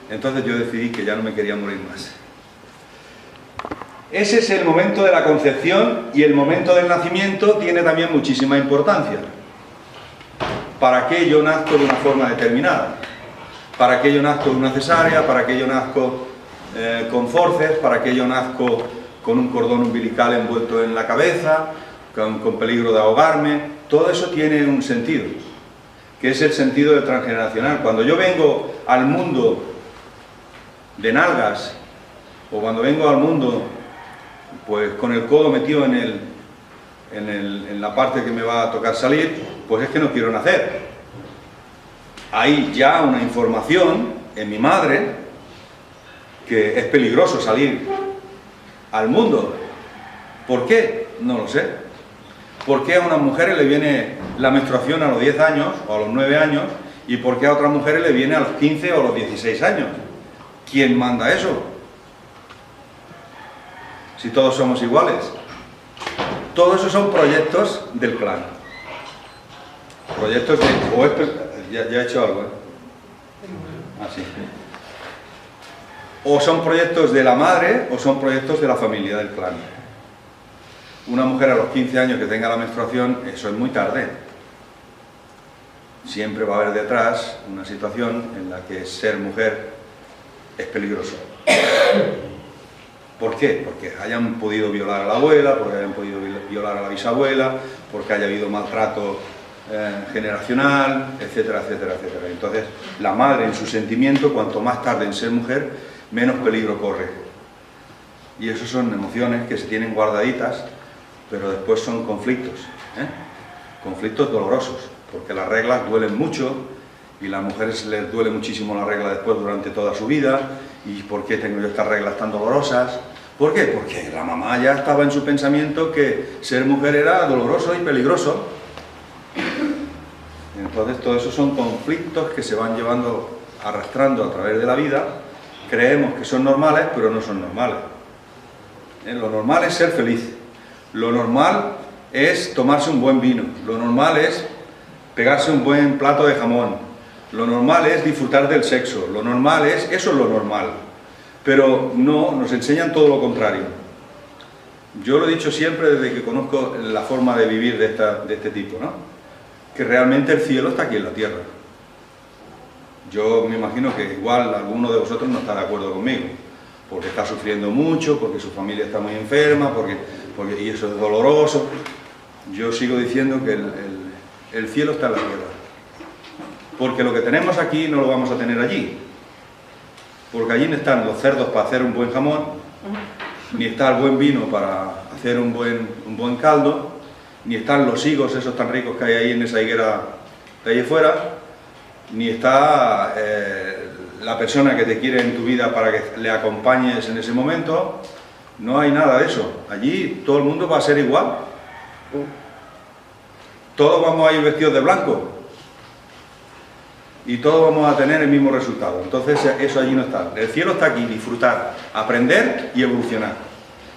Entonces yo decidí que ya no me quería morir más. Ese es el momento de la concepción y el momento del nacimiento tiene también muchísima importancia. ¿Para qué yo nazco de una forma determinada? ¿Para qué yo nazco de una cesárea? ¿Para qué yo nazco con forceps? ¿Para qué yo nazco con un cordón umbilical envuelto en la cabeza? Con peligro de ahogarme. Todo eso tiene un sentido, que es el sentido del transgeneracional. Cuando yo vengo al mundo de nalgas, o cuando vengo al mundo pues con el codo metido en la parte que me va a tocar salir, pues es que no quiero nacer. Hay ya una información en mi madre que es peligroso salir al mundo. ¿Por qué? No lo sé. ¿Por qué a unas mujeres le viene la menstruación a los 10 años o a los 9 años y por qué a otras mujeres le viene a los 15 o a los 16 años? ¿Quién manda eso? Si todos somos iguales. Todos esos son proyectos del clan. Proyectos de... Ya he hecho algo, ¿eh? Así. O son proyectos de la madre o son proyectos de la familia, del clan. Una mujer a los 15 años que tenga la menstruación, eso es muy tarde. Siempre va a haber detrás una situación en la que ser mujer es peligroso. ¿Por qué? Porque hayan podido violar a la abuela, porque hayan podido violar a la bisabuela, porque haya habido maltrato generacional, etcétera, etcétera, etcétera. Entonces, la madre en su sentimiento, cuanto más tarde en ser mujer, menos peligro corre. Y eso son emociones que se tienen guardaditas, pero después son conflictos, conflictos dolorosos, porque las reglas duelen mucho, y a las mujeres les duele muchísimo la regla después durante toda su vida. ¿Y por qué tengo yo estas reglas tan dolorosas? ¿Por qué? Porque la mamá ya estaba en su pensamiento que ser mujer era doloroso y peligroso. Entonces todo eso son conflictos que se van llevando, arrastrando a través de la vida. Creemos que son normales, pero no son normales. Lo normal es ser feliz. Lo normal es tomarse un buen vino. Lo normal es pegarse un buen plato de jamón. Lo normal es disfrutar del sexo, lo normal es, eso es lo normal. Pero no, nos enseñan todo lo contrario. Yo lo he dicho siempre desde que conozco la forma de vivir de este tipo, ¿no? Que realmente el cielo está aquí en la tierra. Yo me imagino que igual alguno de vosotros no está de acuerdo conmigo, porque está sufriendo mucho, porque su familia está muy enferma, y eso es doloroso. Yo sigo diciendo que el cielo está en la tierra, porque lo que tenemos aquí no lo vamos a tener allí, porque allí no están los cerdos para hacer un buen jamón, ni está el buen vino para hacer un buen caldo, ni están los higos esos tan ricos que hay ahí en esa higuera de ahí afuera, ni está la persona que te quiere en tu vida para que le acompañes en ese momento. No hay nada de eso. Allí todo el mundo va a ser igual. Todos vamos a ir vestidos de blanco y todos vamos a tener el mismo resultado. Entonces eso allí no está. El cielo está aquí, disfrutar, aprender y evolucionar,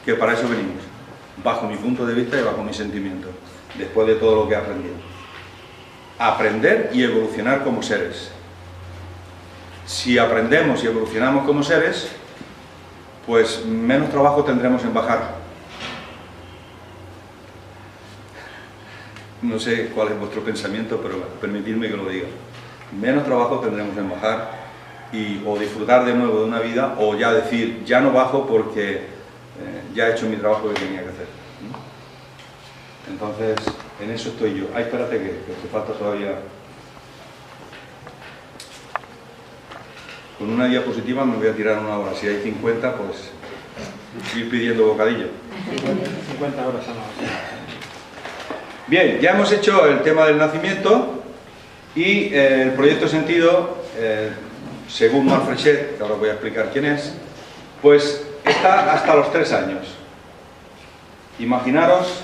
que para eso venimos, bajo mi punto de vista y bajo mi sentimiento, después de todo lo que he aprendido. Aprender y evolucionar como seres. Si aprendemos y evolucionamos como seres, pues menos trabajo tendremos en bajar. No sé cuál es vuestro pensamiento, pero permitidme que lo diga. Menos trabajo tendremos en bajar o disfrutar de nuevo de una vida, o ya decir, ya no bajo porque ya he hecho mi trabajo que tenía que hacer. Entonces, en eso estoy yo. Ay, espérate que te falta todavía. Con una diapositiva me voy a tirar una hora. Si hay 50, pues ir pidiendo bocadillo. 50 horas a la hora. Bien, ya hemos hecho el tema del nacimiento y el proyecto sentido, según Marc Frechet, que ahora voy a explicar quién es, pues está hasta los 3 años. Imaginaros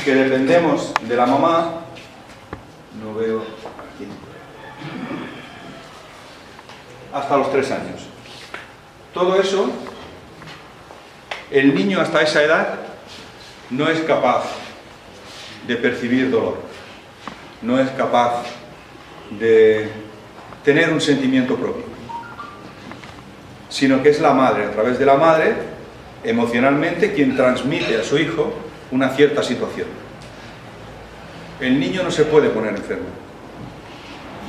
que dependemos de la mamá, no veo aquí, hasta los 3 años. Todo eso, el niño hasta esa edad no es capaz de percibir dolor, no es capaz de tener un sentimiento propio, sino que es la madre, a través de la madre, emocionalmente, quien transmite a su hijo una cierta situación. El niño no se puede poner enfermo.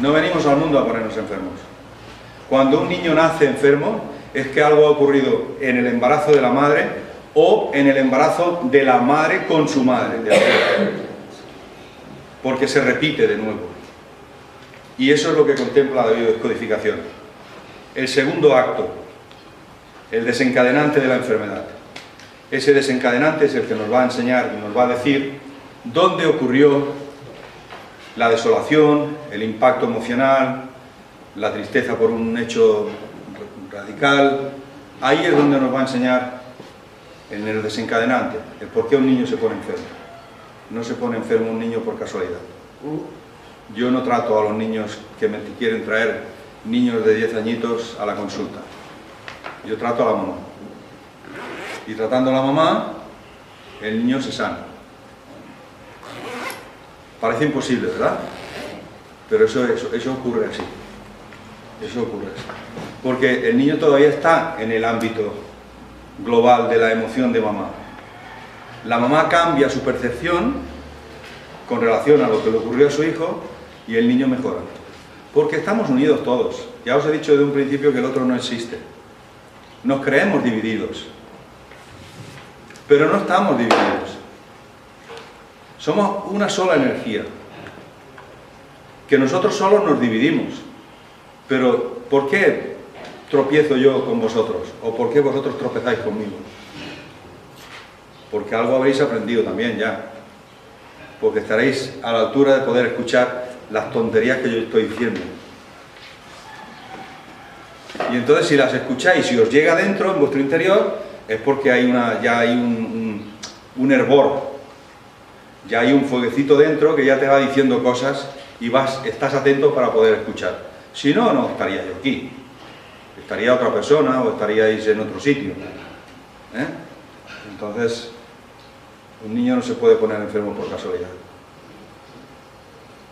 No venimos al mundo a ponernos enfermos. Cuando un niño nace enfermo, es que algo ha ocurrido en el embarazo de la madre o en el embarazo de la madre con su madre, porque se repite de nuevo. Y eso es lo que contempla la biodescodificación. El segundo acto, el desencadenante de la enfermedad. Ese desencadenante es el que nos va a enseñar y nos va a decir dónde ocurrió la desolación, el impacto emocional, la tristeza por un hecho radical. Ahí es donde nos va a enseñar en el desencadenante, el por qué un niño se pone enfermo. No se pone enfermo un niño por casualidad. Yo no trato a los niños que me quieren traer, niños de 10 añitos, a la consulta. Yo trato a la mamá. Y tratando a la mamá, el niño se sana. Parece imposible, ¿verdad? Pero eso ocurre así. Eso ocurre así. Porque el niño todavía está en el ámbito global de la emoción de mamá. La mamá cambia su percepción con relación a lo que le ocurrió a su hijo y el niño mejora. Porque estamos unidos todos. Ya os he dicho de un principio que el otro no existe. Nos creemos divididos. Pero no estamos divididos. Somos una sola energía. Que nosotros solos nos dividimos. Pero, ¿por qué tropiezo yo con vosotros? ¿O por qué vosotros tropezáis conmigo? Porque algo habréis aprendido también ya. Porque estaréis a la altura de poder escuchar las tonterías que yo estoy diciendo. Y entonces, si las escucháis y os llega dentro, en vuestro interior, es porque ya hay un hervor. Ya hay un fueguecito dentro que ya te va diciendo cosas y estás atento para poder escuchar. Si no, no estaría yo aquí. Estaría otra persona o estaríais en otro sitio. Entonces, un niño no se puede poner enfermo por casualidad.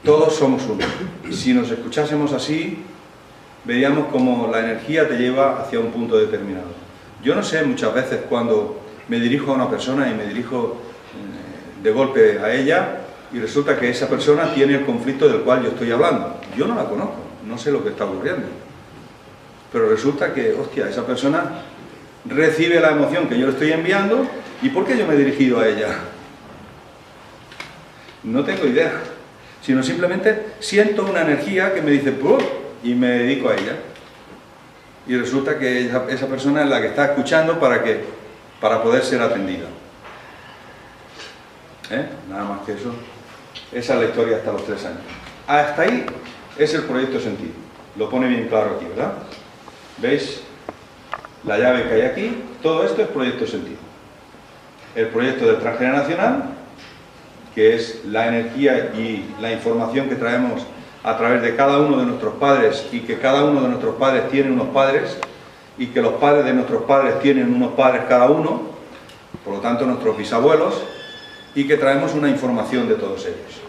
Todos somos uno. Si nos escuchásemos así, veríamos como la energía te lleva hacia un punto determinado. Yo no sé muchas veces cuando me dirijo a una persona y me dirijo de golpe a ella y resulta que esa persona tiene el conflicto del cual yo estoy hablando. Yo no la conozco, no sé lo que está ocurriendo. Pero resulta que, hostia, esa persona recibe la emoción que yo le estoy enviando. ¿Y por qué yo me he dirigido a ella? No tengo idea, sino simplemente siento una energía que me dice ¡pum! Y me dedico a ella. Y resulta que esa persona es la que está escuchando para poder ser atendida. Nada más que eso. Esa es la historia hasta los 3 años. Hasta ahí es el proyecto sentido. Lo pone bien claro aquí, ¿verdad? ¿Veis? La llave que hay aquí, todo esto es proyecto sentido. El proyecto del transgeneracional, que es la energía y la información que traemos a través de cada uno de nuestros padres, y que cada uno de nuestros padres tiene unos padres, y que los padres de nuestros padres tienen unos padres cada uno, por lo tanto nuestros bisabuelos, y que traemos una información de todos ellos.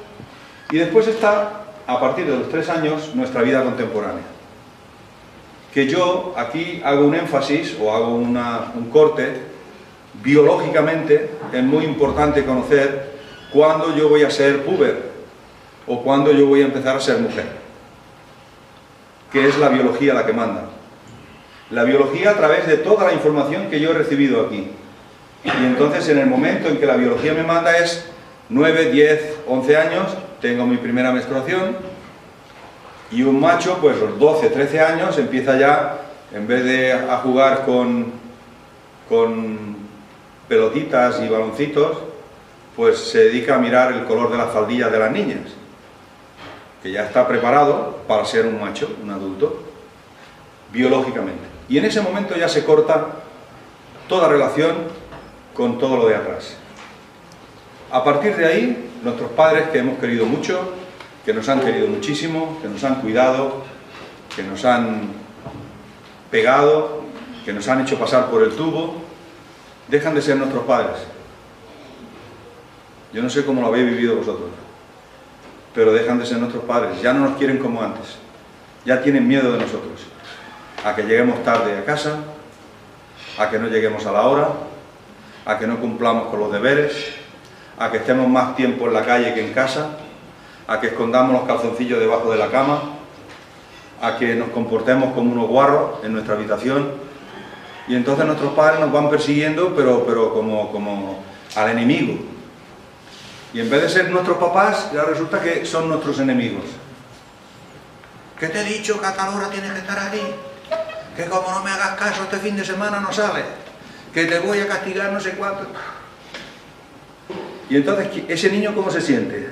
Y después está, a partir de los 3 años, nuestra vida contemporánea. Que yo aquí hago un énfasis, o hago un corte. Biológicamente es muy importante conocer cuándo yo voy a ser puber, o cuándo yo voy a empezar a ser mujer. Que es la biología la que manda. La biología a través de toda la información que yo he recibido aquí. Y entonces en el momento en que la biología me manda es 9, 10, 11 años, tengo mi primera menstruación, y un macho, pues los 12, 13 años, empieza ya, en vez de a jugar con pelotitas y baloncitos, pues se dedica a mirar el color de las faldillas de las niñas, que ya está preparado para ser un macho, un adulto, biológicamente. Y en ese momento ya se corta toda relación con todo lo de atrás. A partir de ahí, nuestros padres, que hemos querido mucho, que nos han querido muchísimo, que nos han cuidado, que nos han pegado, que nos han hecho pasar por el tubo, dejan de ser nuestros padres. Yo no sé cómo lo habéis vivido vosotros, pero dejan de ser nuestros padres. Ya no nos quieren como antes, ya tienen miedo de nosotros, a que lleguemos tarde a casa, a que no lleguemos a la hora, a que no cumplamos con los deberes, a que estemos más tiempo en la calle que en casa, a que escondamos los calzoncillos debajo de la cama, a que nos comportemos como unos guarros en nuestra habitación. Y entonces nuestros padres nos van persiguiendo, pero como al enemigo. Y en vez de ser nuestros papás, ya resulta que son nuestros enemigos. ¿Qué te he dicho que a tal hora tienes que estar aquí? Que como no me hagas caso este fin de semana no sales, que te voy a castigar no sé cuánto. Y entonces, ¿ese niño cómo se siente?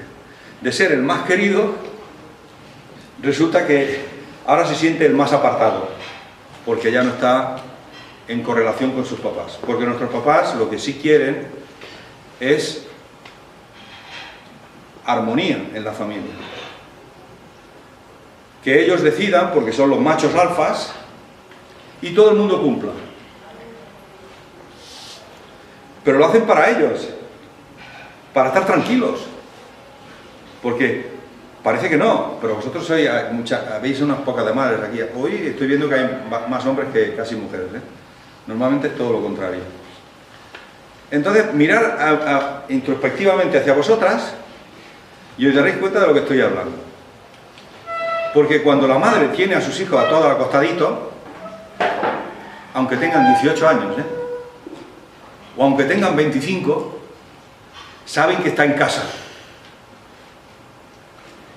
De ser el más querido, resulta que ahora se siente el más apartado, porque ya no está en correlación con sus papás. Porque nuestros papás lo que sí quieren es armonía en la familia. Que ellos decidan, porque son los machos alfas, y todo el mundo cumpla. Pero lo hacen para ellos, para estar tranquilos. Porque parece que no, pero vosotros habéis unas pocas de madres aquí. Hoy estoy viendo que hay más hombres que casi mujeres, ¿eh? Normalmente es todo lo contrario. Entonces, mirar introspectivamente hacia vosotras y os daréis cuenta de lo que estoy hablando. Porque cuando la madre tiene a sus hijos a todos acostaditos, aunque tengan 18 años, o aunque tengan 25, saben que está en casa.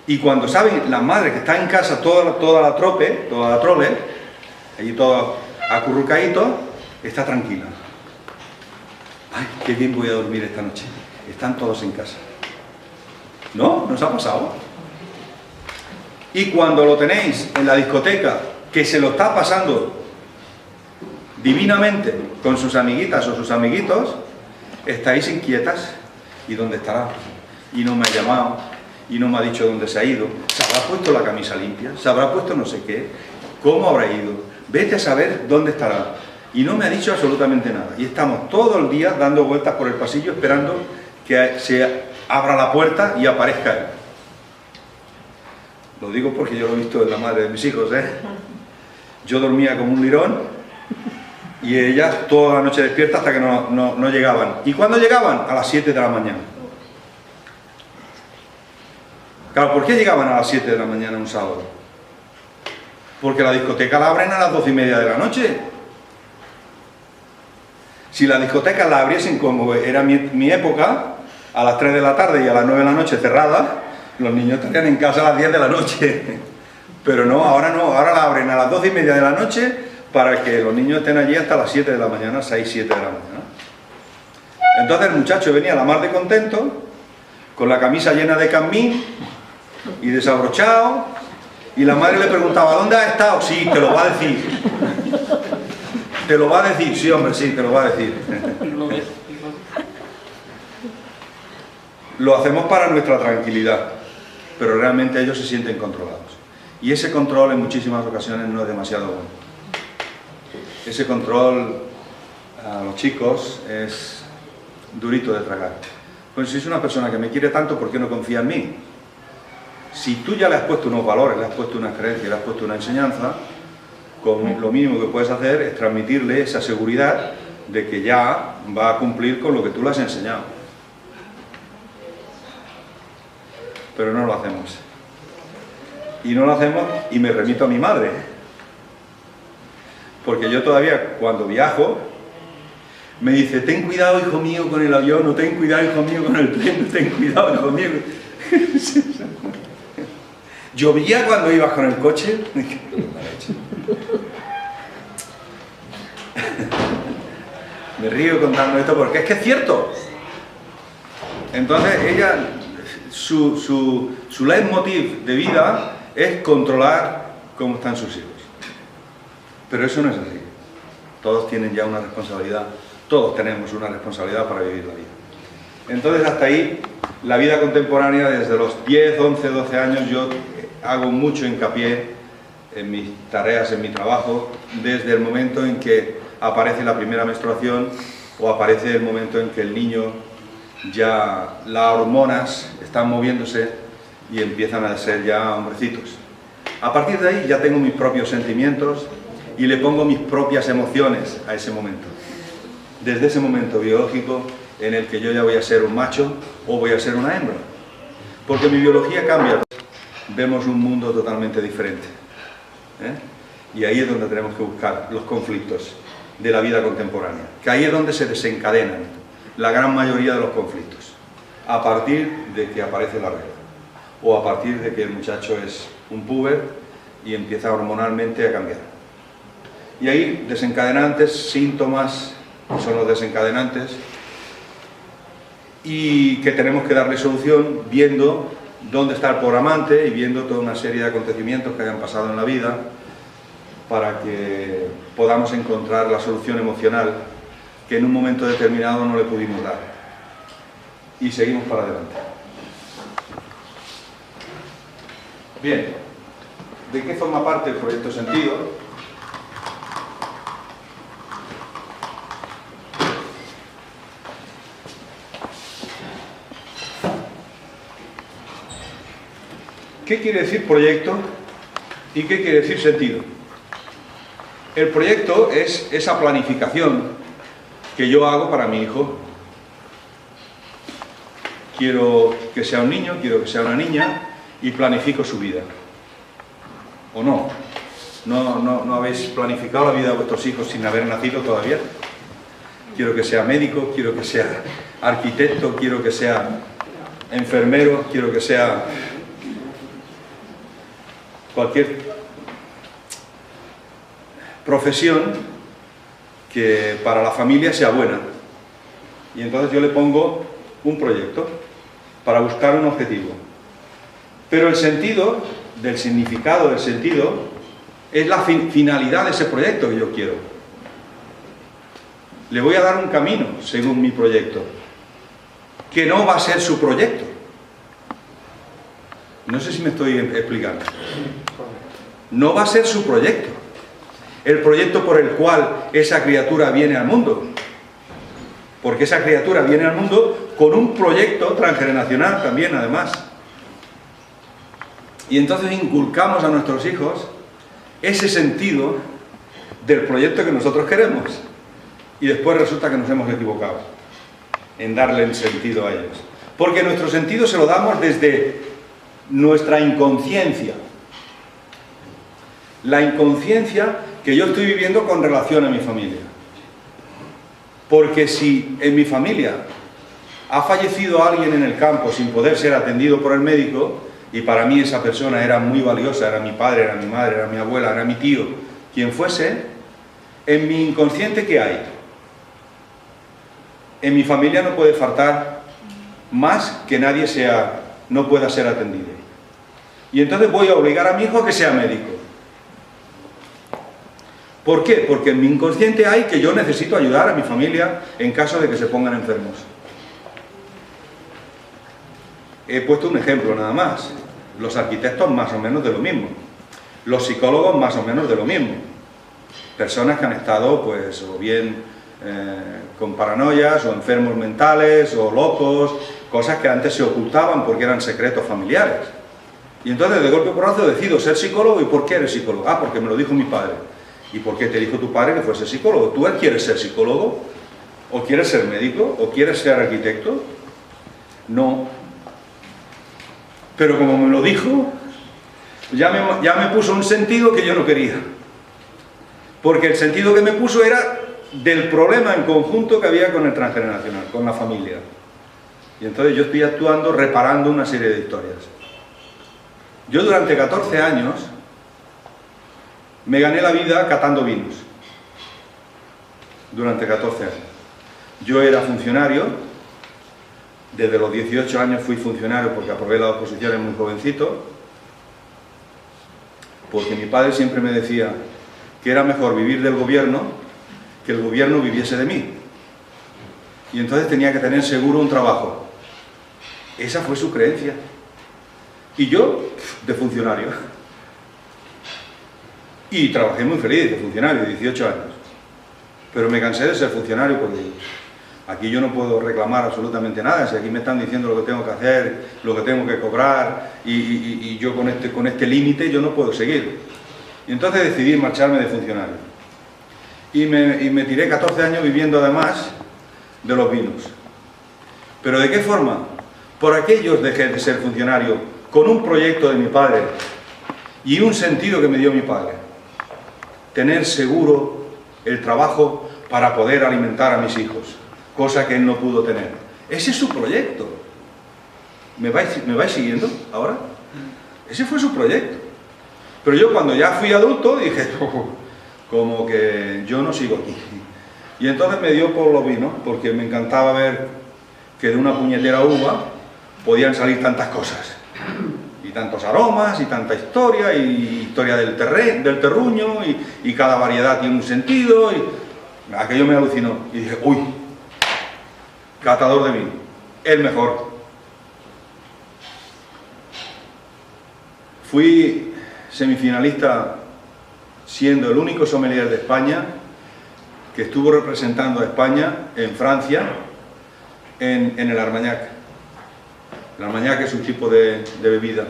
Y cuando saben las madres que está en casa toda la trole, allí todo acurrucadito, está tranquila. Ay, qué bien voy a dormir esta noche. Están todos en casa. ¿No? ¿Nos ha pasado? Y cuando lo tenéis en la discoteca, que se lo está pasando divinamente con sus amiguitas o sus amiguitos, estáis inquietas. ¿Y dónde estará? Y no me ha llamado, y no me ha dicho dónde se ha ido. ¿Se habrá puesto la camisa limpia? ¿Se habrá puesto no sé qué? ¿Cómo habrá ido? Vete a saber dónde estará. Y no me ha dicho absolutamente nada. Y estamos todo el día dando vueltas por el pasillo esperando que se abra la puerta y aparezca él. Lo digo porque yo lo he visto en la madre de mis hijos, ¿eh? Yo dormía como un lirón y ellas toda la noche despiertas hasta que no llegaban. ¿Y cuándo llegaban? A las 7 de la mañana. Claro, ¿por qué llegaban a las 7 de la mañana un sábado? Porque la discoteca la abren a las 12:30 de la noche. Si la discoteca la abriesen como era mi época, a las 3 de la tarde y a las 9 de la noche cerrada, los niños estarían en casa a las 10 de la noche. Pero no, ahora la abren a las 12:30 de la noche para que los niños estén allí hasta las 7 de la mañana, 6, 7 de la mañana. Entonces el muchacho venía a la mar de contento, con la camisa llena de camín y desabrochado, y la madre le preguntaba, ¿dónde has estado? Sí, te lo va a decir. ¿Te lo va a decir? Sí, hombre, sí, te lo va a decir. Lo hacemos para nuestra tranquilidad, pero realmente ellos se sienten controlados. Y ese control en muchísimas ocasiones no es demasiado bueno. Ese control a los chicos es durito de tragar. Pues si es una persona que me quiere tanto, ¿por qué no confía en mí? Si tú ya le has puesto unos valores, le has puesto unas creencias, le has puesto una enseñanza, lo mínimo que puedes hacer es transmitirle esa seguridad de que ya va a cumplir con lo que tú le has enseñado. Pero no lo hacemos. Y no lo hacemos, y me remito a mi madre. Porque yo todavía, cuando viajo, me dice, ten cuidado, hijo mío, con el avión, no ten cuidado, hijo mío, con el tren, no ten cuidado, hijo mío. Llovía cuando ibas con el coche. Me río contando esto porque es que es cierto. Entonces ella, su leitmotiv de vida es controlar cómo están sus hijos. Pero eso no es así. Todos tienen ya una responsabilidad, todos tenemos una responsabilidad para vivir la vida. Entonces hasta ahí, la vida contemporánea, desde los 10, 11, 12 años, yo hago mucho hincapié en mis tareas, en mi trabajo, desde el momento en que aparece la primera menstruación o aparece el momento en que el niño ya las hormonas están moviéndose y empiezan a ser ya hombrecitos. A partir de ahí ya tengo mis propios sentimientos y le pongo mis propias emociones a ese momento. Desde ese momento biológico en el que yo ya voy a ser un macho o voy a ser una hembra. Porque mi biología cambia. Vemos un mundo totalmente diferente. Y ahí es donde tenemos que buscar los conflictos de la vida contemporánea. Que ahí es donde se desencadenan la gran mayoría de los conflictos. A partir de que aparece la regla. O a partir de que el muchacho es un puber y empieza hormonalmente a cambiar. Y ahí desencadenantes, síntomas, son los desencadenantes, y que tenemos que darle solución viendo dónde está el programante y viendo toda una serie de acontecimientos que hayan pasado en la vida para que podamos encontrar la solución emocional que en un momento determinado no le pudimos dar. Y seguimos para adelante. Bien, ¿de qué forma parte el proyecto Sentido? ¿Qué quiere decir proyecto y qué quiere decir sentido? El proyecto es esa planificación que yo hago para mi hijo. Quiero que sea un niño, quiero que sea una niña y planifico su vida. ¿O no? ¿No habéis planificado la vida de vuestros hijos sin haber nacido todavía? Quiero que sea médico, quiero que sea arquitecto, quiero que sea enfermero, quiero que sea cualquier profesión que para la familia sea buena. Y entonces yo le pongo un proyecto para buscar un objetivo. Pero el sentido, del significado del sentido, es la finalidad de ese proyecto que yo quiero. Le voy a dar un camino según mi proyecto, que no va a ser su proyecto. No sé si me estoy explicando. No va a ser su proyecto. El proyecto por el cual esa criatura viene al mundo. Porque esa criatura viene al mundo con un proyecto transgeneracional también, además. Y entonces inculcamos a nuestros hijos ese sentido del proyecto que nosotros queremos. Y después resulta que nos hemos equivocado en darle el sentido a ellos. Porque nuestro sentido se lo damos desde nuestra inconsciencia. La inconsciencia que yo estoy viviendo con relación a mi familia. Porque si en mi familia ha fallecido alguien en el campo sin poder ser atendido por el médico, y para mí esa persona era muy valiosa, era mi padre, era mi madre, era mi abuela, era mi tío, quien fuese, en mi inconsciente, ¿qué hay? En mi familia no puede faltar más que nadie no pueda ser atendido. Y entonces voy a obligar a mi hijo a que sea médico. ¿Por qué? Porque en mi inconsciente hay que yo necesito ayudar a mi familia en caso de que se pongan enfermos. He puesto un ejemplo nada más. Los arquitectos más o menos de lo mismo. Los psicólogos más o menos de lo mismo. Personas que han estado, pues, o bien con paranoias, o enfermos mentales, o locos, cosas que antes se ocultaban porque eran secretos familiares. Y entonces, de golpe porrazo, decido ser psicólogo. ¿Y por qué eres psicólogo? Ah, porque me lo dijo mi padre. ¿Y por qué te dijo tu padre que fuese psicólogo? ¿Tú quieres ser psicólogo? ¿O quieres ser médico? ¿O quieres ser arquitecto? No. Pero como me lo dijo, ya me puso un sentido que yo no quería. Porque el sentido que me puso era del problema en conjunto que había con el transgeneracional, con la familia. Y entonces yo estoy actuando, reparando una serie de historias. Yo durante 14 años me gané la vida catando vinos. Durante 14 años. Yo era funcionario. Desde los 18 años fui funcionario porque aprobé las oposiciones muy jovencito, porque mi padre siempre me decía que era mejor vivir del gobierno que el gobierno viviese de mí. Y entonces tenía que tener seguro un trabajo. Esa fue su creencia. Y yo, de funcionario. Y trabajé muy feliz de funcionario, 18 años. Pero me cansé de ser funcionario porque aquí yo no puedo reclamar absolutamente nada. Si aquí me están diciendo lo que tengo que hacer, lo que tengo que cobrar, y yo con este límite yo no puedo seguir. Y entonces decidí marcharme de funcionario. Y me tiré 14 años viviendo además de los vinos. ¿Pero de qué forma? Por aquellos dejé de ser funcionario con un proyecto de mi padre y un sentido que me dio mi padre. Tener seguro el trabajo para poder alimentar a mis hijos, cosa que él no pudo tener. Ese es su proyecto. ¿Me vais siguiendo ahora? Ese fue su proyecto. Pero yo cuando ya fui adulto dije, como que yo no sigo aquí. Y entonces me dio por los vinos, porque me encantaba ver que de una puñetera uva podían salir tantas cosas. Y tantos aromas, y tanta historia, y historia del terruño, y cada variedad tiene un sentido, y aquello me alucinó. Y dije, uy, catador de vino, el mejor. Fui semifinalista siendo el único sommelier de España que estuvo representando a España en Francia en el Armagnac. El Armagnac es un tipo de bebida.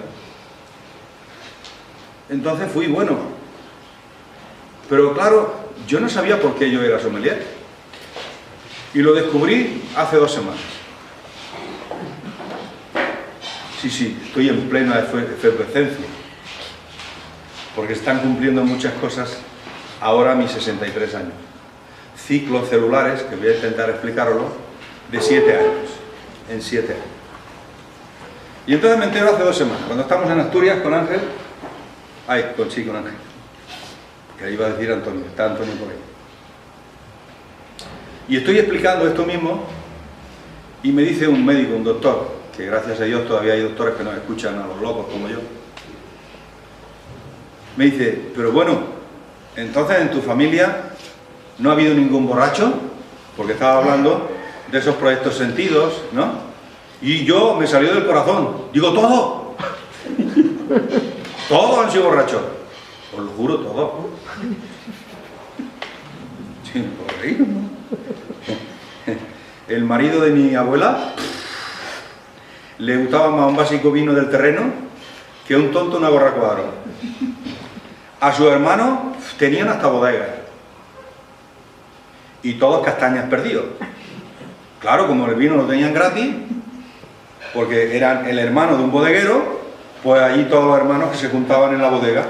Entonces fui bueno. Pero claro, yo no sabía por qué yo era sommelier. Y lo descubrí hace 2 semanas. Sí, estoy en plena efervescencia. Porque están cumpliendo muchas cosas ahora a mis 63 años. Ciclos celulares, que voy a intentar explicarlo, de 7 años. En 7 años. Y entonces me entero hace 2 semanas, cuando estamos en Asturias con Ángel, con Ángel, que iba a decir Antonio, está Antonio por ahí. Y estoy explicando esto mismo, y me dice un médico, un doctor, que gracias a Dios todavía hay doctores que nos escuchan a los locos como yo, me dice, pero bueno, entonces en tu familia no ha habido ningún borracho, porque estaba hablando de esos proyectos sentidos, ¿no? Y yo me salió del corazón, digo, todo. Todos han sido borrachos. Os lo juro, todos. Sí, por ahí. El marido de mi abuela le gustaba más un básico vino del terreno que un tonto una gorra cuadro. A sus hermanos tenían hasta bodegas. Y todos castañas perdidos. Claro, como el vino lo tenían gratis, porque eran el hermano de un bodeguero, pues allí todos los hermanos que se juntaban en la bodega.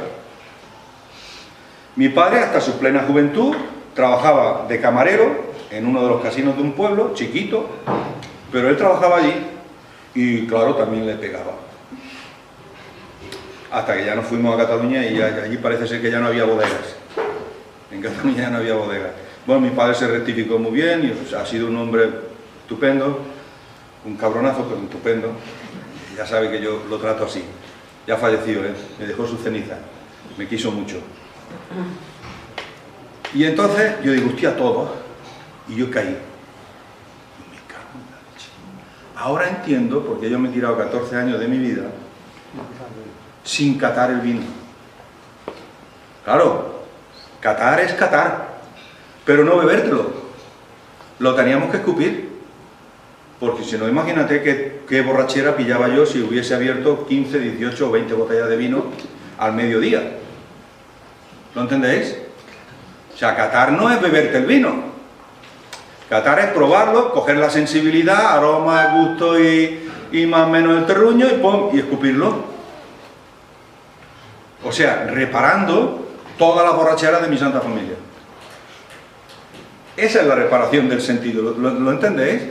Mi padre, hasta su plena juventud, trabajaba de camarero en uno de los casinos de un pueblo, chiquito, pero él trabajaba allí y, claro, también le pegaba. Hasta que ya nos fuimos a Cataluña y allí parece ser que ya no había bodegas. En Cataluña ya no había bodegas. Bueno, mi padre se rectificó muy bien y ha sido un hombre estupendo, un cabronazo, pero estupendo. Ya sabe que yo lo trato así. Ya falleció, me dejó su ceniza, me quiso mucho. Y entonces yo digo, hostia, todos, y yo caí. Y me cago en la leche. Ahora entiendo, porque yo me he tirado 14 años de mi vida sin catar el vino. Claro, catar es catar, pero no bebértelo. Lo teníamos que escupir. Porque si no, imagínate qué borrachera pillaba yo si hubiese abierto 15, 18 o 20 botellas de vino al mediodía. ¿Lo entendéis? O sea, catar no es beberte el vino. Catar es probarlo, coger la sensibilidad, aroma, gusto y más o menos el terruño y ¡pum! Y escupirlo. O sea, reparando todas las borracheras de mi santa familia. Esa es la reparación del sentido. ¿Lo entendéis?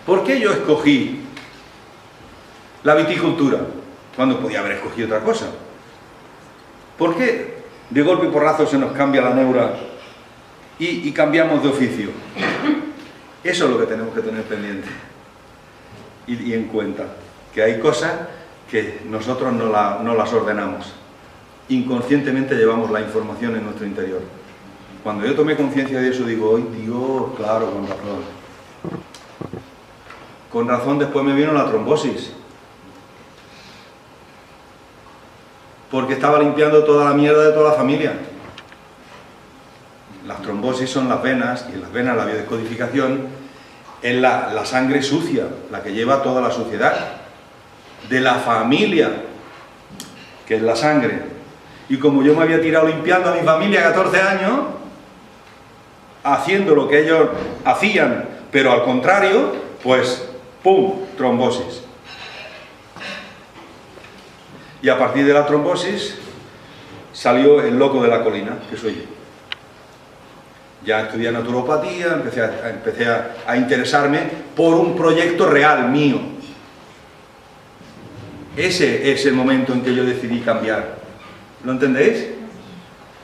¿Por qué yo escogí la viticultura cuando podía haber escogido otra cosa? ¿Por qué de golpe y porrazo se nos cambia la neura y cambiamos de oficio? Eso es lo que tenemos que tener pendiente y en cuenta, que hay cosas que nosotros no las ordenamos. Inconscientemente llevamos la información en nuestro interior. Cuando yo tomé conciencia de eso digo, ¡ay Dios! Claro, con razón. Con razón después me vino la trombosis. Porque estaba limpiando toda la mierda de toda la familia. Las trombosis son las venas, y en las venas la biodescodificación es la sangre sucia, la que lleva toda la suciedad de la familia, que es la sangre. Y como yo me había tirado limpiando a mi familia 14 años, haciendo lo que ellos hacían, pero al contrario, pues ¡pum! Trombosis. Y a partir de la trombosis salió el loco de la colina, que soy yo. Ya estudié naturopatía, empecé a interesarme por un proyecto real mío. Ese es el momento en que yo decidí cambiar. ¿Lo entendéis?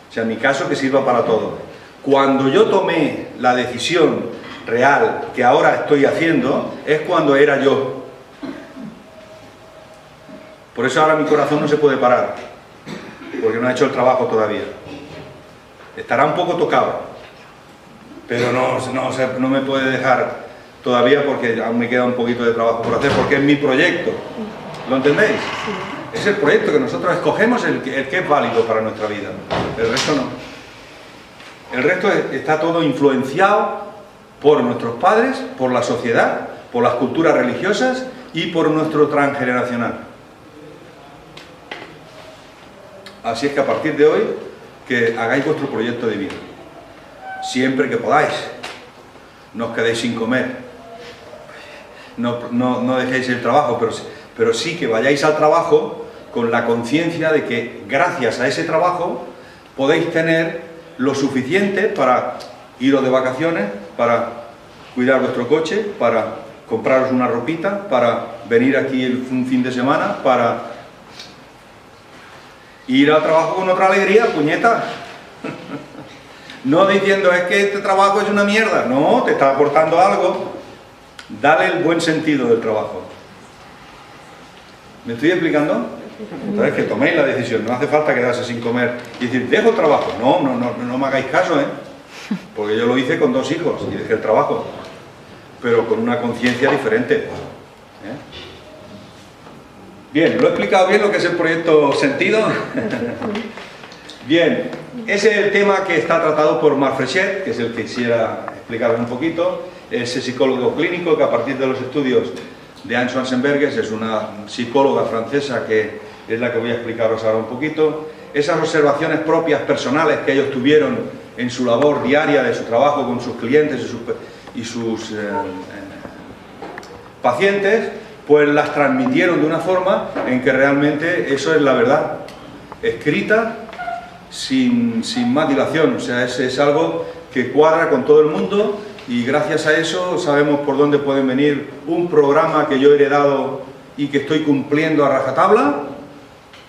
O sea, en mi caso que sirva para todo. Cuando yo tomé la decisión real que ahora estoy haciendo, es cuando era yo. Por eso ahora mi corazón no se puede parar, porque no ha hecho el trabajo todavía. Estará un poco tocado, pero no me puede dejar todavía porque aún me queda un poquito de trabajo por hacer, porque es mi proyecto. ¿Lo entendéis? Es el proyecto que nosotros escogemos, el que es válido para nuestra vida. El resto no. El resto está todo influenciado por nuestros padres, por la sociedad, por las culturas religiosas y por nuestro transgeneracional. Así es que a partir de hoy, que hagáis vuestro proyecto de vida. Siempre que podáis. No os quedéis sin comer. No dejéis el trabajo, pero sí que vayáis al trabajo con la conciencia de que gracias a ese trabajo podéis tener lo suficiente para iros de vacaciones, para cuidar vuestro coche, para compraros una ropita, para venir aquí un fin de semana, para ir al trabajo con otra alegría, puñeta. No diciendo, es que este trabajo es una mierda. No, te está aportando algo. Dale el buen sentido del trabajo. ¿Me estoy explicando? Entonces que toméis la decisión, no hace falta quedarse sin comer y decir, dejo el trabajo. No me hagáis caso, porque yo lo hice con 2 hijos y dejé el trabajo, pero con una conciencia diferente. Bien, ¿lo he explicado bien lo que es el proyecto Sentido? Bien, ese es el tema que está tratado por Marc Frechet, que es el que quisiera explicarles un poquito. Ese psicólogo clínico que a partir de los estudios de Anne Schwarzenberger, es una psicóloga francesa que es la que voy a explicaros ahora un poquito. Esas observaciones propias, personales, que ellos tuvieron en su labor diaria de su trabajo con sus clientes y sus pacientes, pues las transmitieron de una forma en que realmente eso es la verdad, escrita sin más dilación. O sea, es algo que cuadra con todo el mundo, y gracias a eso sabemos por dónde pueden venir un programa que yo he heredado y que estoy cumpliendo a rajatabla,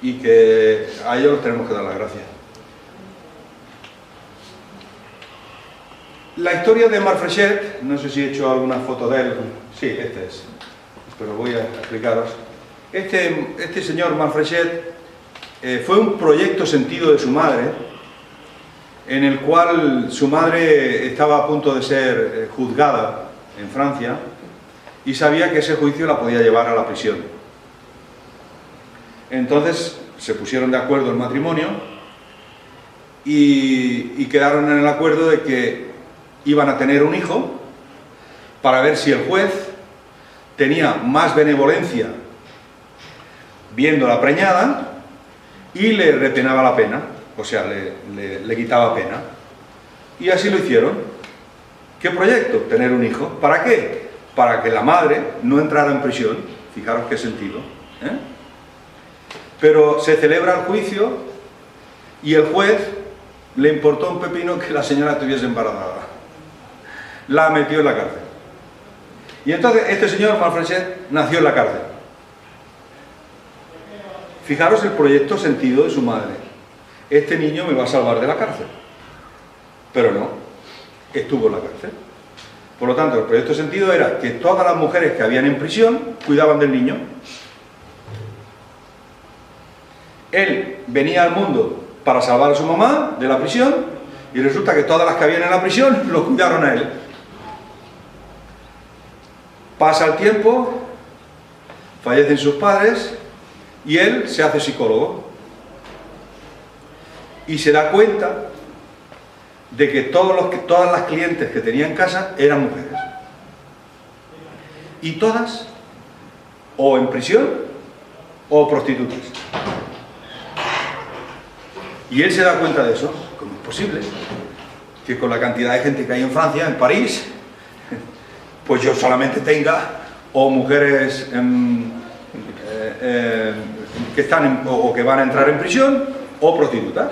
y que a ellos les tenemos que dar las gracias. La historia de Marc Fréchet, no sé si he hecho alguna foto de él, sí, este es, pero voy a explicaros. Este señor Marc Fréchet fue un proyecto sentido de su madre, en el cual su madre estaba a punto de ser juzgada en Francia y sabía que ese juicio la podía llevar a la prisión. Entonces se pusieron de acuerdo el matrimonio y quedaron en el acuerdo de que iban a tener un hijo para ver si el juez tenía más benevolencia viéndola preñada y le retenaba la pena, o sea, le quitaba pena. Y así lo hicieron. ¿Qué proyecto? Tener un hijo. ¿Para qué? Para que la madre no entrara en prisión. Fijaros qué sentido, ¿eh? Pero se celebra el juicio y el juez le importó un pepino que la señora estuviese embarazada. La metió en la cárcel. Y entonces este señor Marc Fréchet nació en la cárcel. Fijaros el proyecto sentido de su madre. Este niño me va a salvar de la cárcel. Pero no, estuvo en la cárcel. Por lo tanto, el proyecto sentido era que todas las mujeres que habían en prisión cuidaban del niño. Él venía al mundo para salvar a su mamá de la prisión, y resulta que todas las que habían en la prisión lo cuidaron a él. Pasa el tiempo, fallecen sus padres y él se hace psicólogo y se da cuenta de que todas las clientes que tenía en casa eran mujeres, y todas o en prisión o prostitutas. Y él se da cuenta de eso. ¿Cómo es posible que con la cantidad de gente que hay en Francia, en París, pues yo solamente tenga o mujeres que están o que van a entrar en prisión, o prostitutas?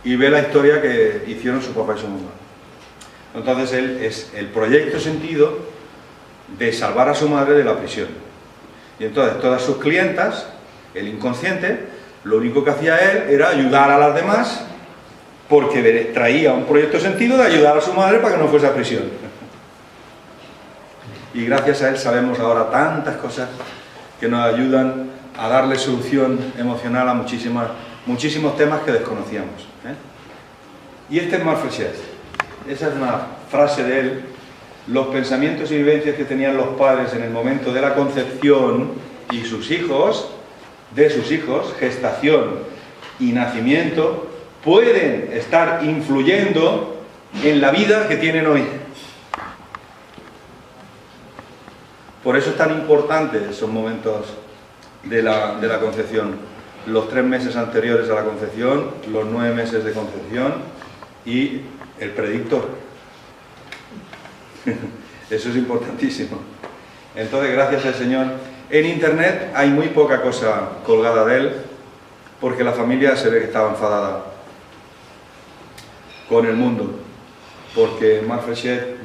Y ve la historia que hicieron su papá y su mamá. Entonces él es el proyecto sentido de salvar a su madre de la prisión. Y entonces todas sus clientas, el inconsciente, lo único que hacía él era ayudar a las demás, porque traía un proyecto sentido de ayudar a su madre para que no fuese a prisión. Y gracias a él sabemos ahora tantas cosas que nos ayudan a darle solución emocional a muchísimos temas que desconocíamos, ¿eh? Y este es Marc Fréchet. Esa es una frase de él. Los pensamientos y vivencias que tenían los padres en el momento de la concepción y sus hijos, de sus hijos, gestación y nacimiento, pueden estar influyendo en la vida que tienen hoy. Por eso es tan importante esos momentos de la concepción. Los 3 meses anteriores a la concepción, los 9 meses de concepción y el predictor. Eso es importantísimo. Entonces, gracias al Señor. En internet hay muy poca cosa colgada de él, porque la familia se ve que estaba enfadada con el mundo, porque Marc Fréchet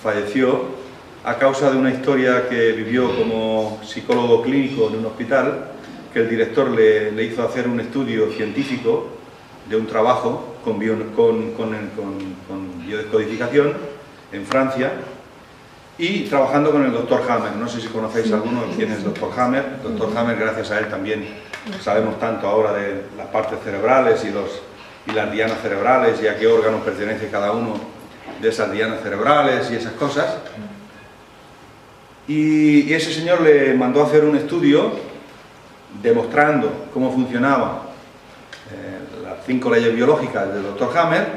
falleció a causa de una historia que vivió como psicólogo clínico en un hospital, que el director le hizo hacer un estudio científico de un trabajo con biodescodificación en Francia, y trabajando con el doctor Hammer. No sé si conocéis alguno quién es el doctor Hammer. El doctor Hammer, gracias a él también sabemos tanto ahora de las partes cerebrales y las dianas cerebrales, y a qué órganos pertenece cada uno de esas dianas cerebrales y esas cosas. Y ese señor le mandó a hacer un estudio demostrando cómo funcionaban las 5 leyes biológicas del doctor Hammer,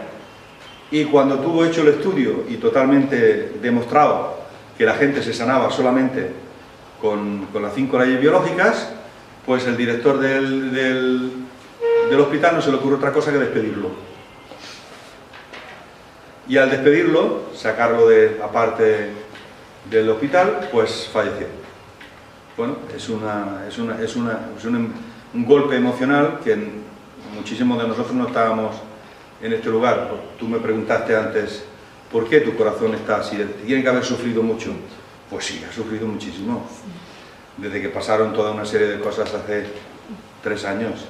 y cuando tuvo hecho el estudio y totalmente demostrado que la gente se sanaba solamente con las 5 leyes biológicas, pues el director del hospital no se le ocurre otra cosa que despedirlo. Y al despedirlo, sacarlo aparte del hospital, pues falleció. Bueno, es un golpe emocional que muchísimos de nosotros no estábamos en este lugar. Tú me preguntaste antes, ¿por qué tu corazón está así? ¿Tiene que haber sufrido mucho? Pues sí, ha sufrido muchísimo. Desde que pasaron toda una serie de cosas hace 3 años.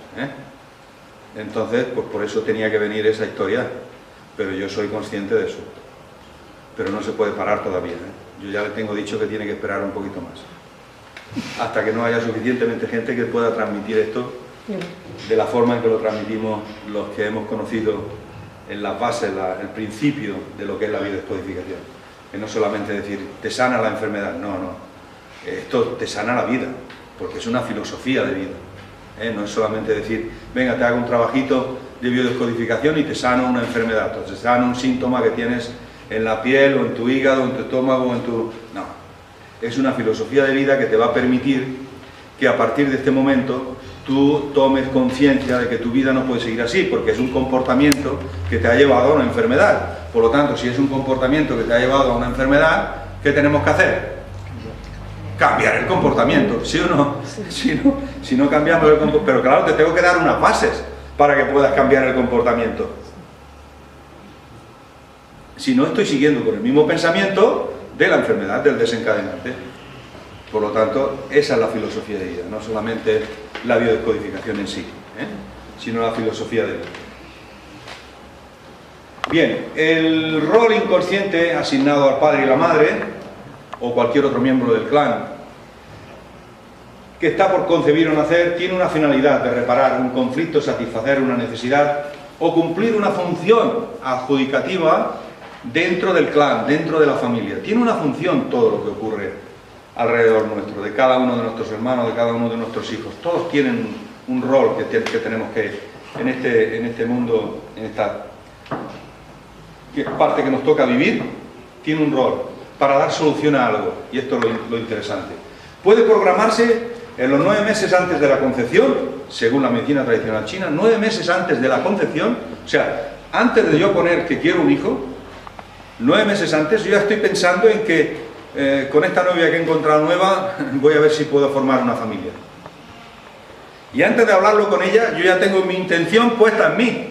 Entonces, pues por eso tenía que venir esa historia. Pero yo soy consciente de eso. Pero no se puede parar todavía. Yo ya le tengo dicho que tiene que esperar un poquito más. Hasta que no haya suficientemente gente que pueda transmitir esto de la forma en que lo transmitimos los que hemos conocido en las bases, el principio de lo que es la biodescodificación. Que no solamente decir, te sana la enfermedad, no. Esto te sana la vida, porque es una filosofía de vida. No es solamente decir, venga, te hago un trabajito de biodescodificación y te sano una enfermedad, entonces te sano un síntoma que tienes en la piel, o en tu hígado, o en tu estómago, o en tu... No. Es una filosofía de vida que te va a permitir que a partir de este momento tú tomes conciencia de que tu vida no puede seguir así, porque es un comportamiento que te ha llevado a una enfermedad. Por lo tanto, si es un comportamiento que te ha llevado a una enfermedad, ¿qué tenemos que hacer? Cambiar el comportamiento, ¿sí o no? Si no cambiamos el comportamiento, pero claro, te tengo que dar unas bases para que puedas cambiar el comportamiento. Si no, estoy siguiendo con el mismo pensamiento de la enfermedad, del desencadenante. Por lo tanto, esa es la filosofía de vida, no solamente la biodescodificación en sí, sino la filosofía de vida. Bien, el rol inconsciente asignado al padre y la madre, o cualquier otro miembro del clan, que está por concebir o nacer, tiene una finalidad de reparar un conflicto, satisfacer una necesidad o cumplir una función adjudicativa dentro del clan, dentro de la familia. Tiene una función todo lo que ocurre alrededor nuestro, de cada uno de nuestros hermanos, de cada uno de nuestros hijos. Todos tienen un rol que tenemos que, en este mundo, en esta parte que nos toca vivir, tiene un rol para dar solución a algo. Y esto es lo interesante. Puede programarse en los 9 meses antes de la concepción, según la medicina tradicional china, 9 meses antes de la concepción, o sea, antes de yo poner que quiero un hijo, 9 meses antes, yo ya estoy pensando en que con esta novia que he encontrado nueva, voy a ver si puedo formar una familia. Y antes de hablarlo con ella, yo ya tengo mi intención puesta en mí,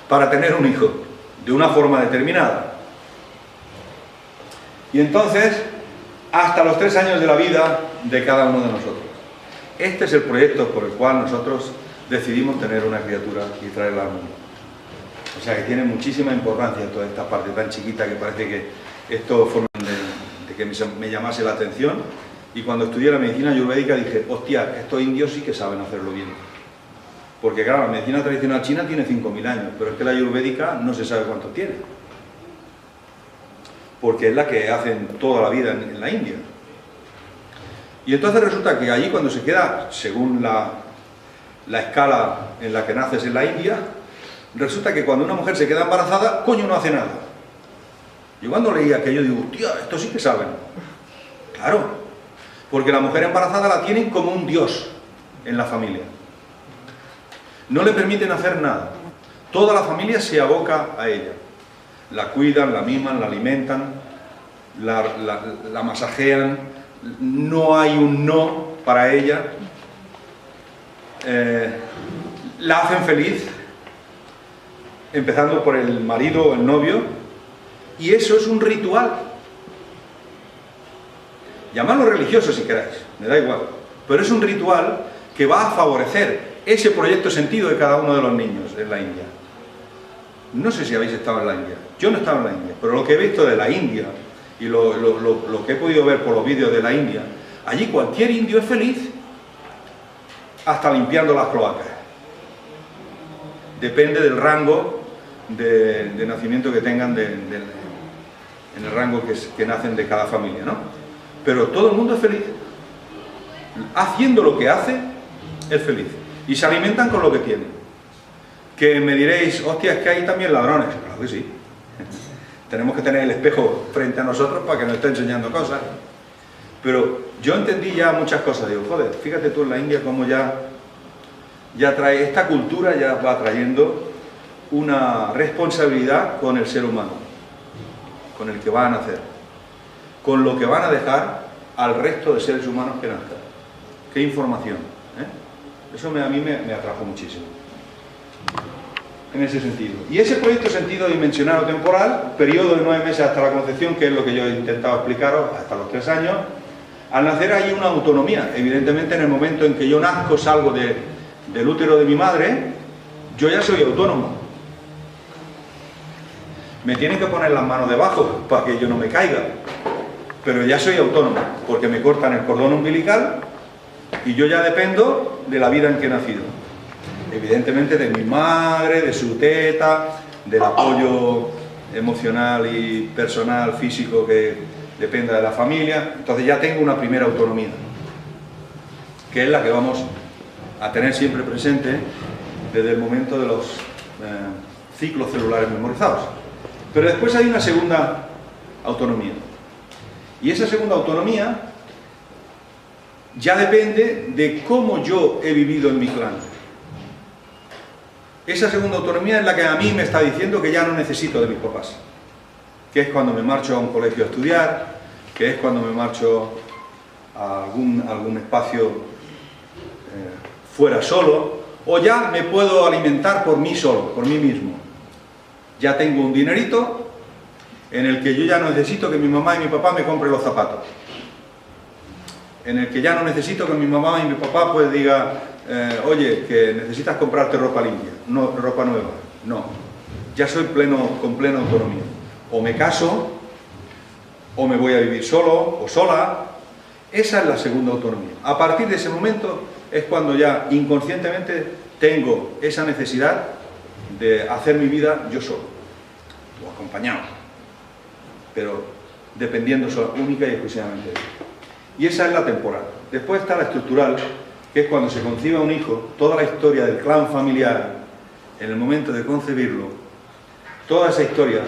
para tener un hijo, de una forma determinada. Y entonces, hasta los 3 años de la vida de cada uno de nosotros. Este es el proyecto por el cual nosotros decidimos tener una criatura y traerla al mundo. O sea que tiene muchísima importancia toda esta parte tan chiquita que parece que esto forma de que me llamase la atención. Y cuando estudié la medicina ayurvédica dije, hostia, estos indios sí que saben hacerlo bien. Porque claro, la medicina tradicional china tiene 5.000 años, pero es que la ayurvédica no se sabe cuántos tiene. Porque es la que hacen toda la vida en la India. Y entonces resulta que allí cuando se queda, según la escala en la que naces en la India, resulta que cuando una mujer se queda embarazada, coño, no hace nada. Yo cuando leía aquello digo, tío, esto sí que saben. Claro, porque la mujer embarazada la tienen como un dios en la familia. No le permiten hacer nada. Toda la familia se aboca a ella. La cuidan, la miman, la alimentan, la masajean. No hay un no para ella. La hacen feliz, empezando por el marido o el novio. Y eso es un ritual. Llamadlo religioso si queráis, me da igual. Pero es un ritual que va a favorecer ese proyecto sentido de cada uno de los niños en la India. No sé si habéis estado en la India. Yo no he estado en la India, pero lo que he visto de la India y lo que he podido ver por los vídeos de la India, allí cualquier indio es feliz, hasta limpiando las cloacas. Depende del rango de nacimiento que tengan, en el rango que nacen de cada familia, ¿no? Pero todo el mundo es feliz. Haciendo lo que hace, es feliz. Y se alimentan con lo que tienen. Que me diréis, hostia, es que hay también ladrones. Claro que sí. Tenemos que tener el espejo frente a nosotros para que nos esté enseñando cosas. Pero yo entendí ya muchas cosas. Digo, joder, fíjate tú en la India cómo ya trae, esta cultura ya va trayendo una responsabilidad con el ser humano, con el que va a nacer, con lo que van a dejar al resto de seres humanos que nazcan. Qué información, ¿eh? Eso a mí me atrajo muchísimo, en ese sentido. Y ese proyecto sentido dimensional o temporal, periodo de 9 meses hasta la concepción, que es lo que yo he intentado explicaros, hasta los 3 años, al nacer hay una autonomía. Evidentemente, en el momento en que yo nazco, salgo del útero de mi madre, yo ya soy autónomo. Me tienen que poner las manos debajo para que yo no me caiga, pero ya soy autónomo, porque me cortan el cordón umbilical y yo ya dependo de la vida en que he nacido. Evidentemente de mi madre, de su teta, del apoyo emocional y personal, físico, que dependa de la familia. Entonces ya tengo una primera autonomía, que es la que vamos a tener siempre presente desde el momento de los ciclos celulares memorizados. Pero después hay una segunda autonomía. Y esa segunda autonomía ya depende de cómo yo he vivido en mi clan. Esa segunda autonomía es la que a mí me está diciendo que ya no necesito de mis papás. Que es cuando me marcho a un colegio a estudiar, que es cuando me marcho a algún espacio fuera solo, o ya me puedo alimentar por mí solo, por mí mismo. Ya tengo un dinerito en el que yo ya no necesito que mi mamá y mi papá me compren los zapatos. En el que ya no necesito que mi mamá y mi papá pues diga, oye, que necesitas comprarte ropa limpia, no ropa nueva. No, ya soy con plena autonomía. O me caso, o me voy a vivir solo o sola. Esa es la segunda autonomía. A partir de ese momento es cuando ya inconscientemente tengo esa necesidad de hacer mi vida yo solo, o acompañado, pero dependiendo única y exclusivamente de él. Y esa es la temporal. Después está la estructural, que es cuando se concibe a un hijo, toda la historia del clan familiar, en el momento de concebirlo, toda esa historia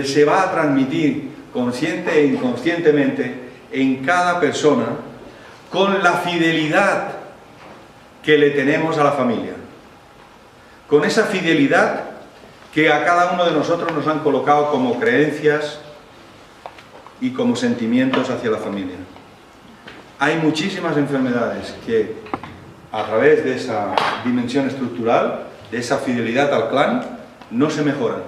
se va a transmitir consciente e inconscientemente en cada persona con la fidelidad que le tenemos a la familia, con esa fidelidad que a cada uno de nosotros nos han colocado como creencias y como sentimientos hacia la familia. Hay muchísimas enfermedades que a través de esa dimensión estructural, de esa fidelidad al clan, no se mejoran,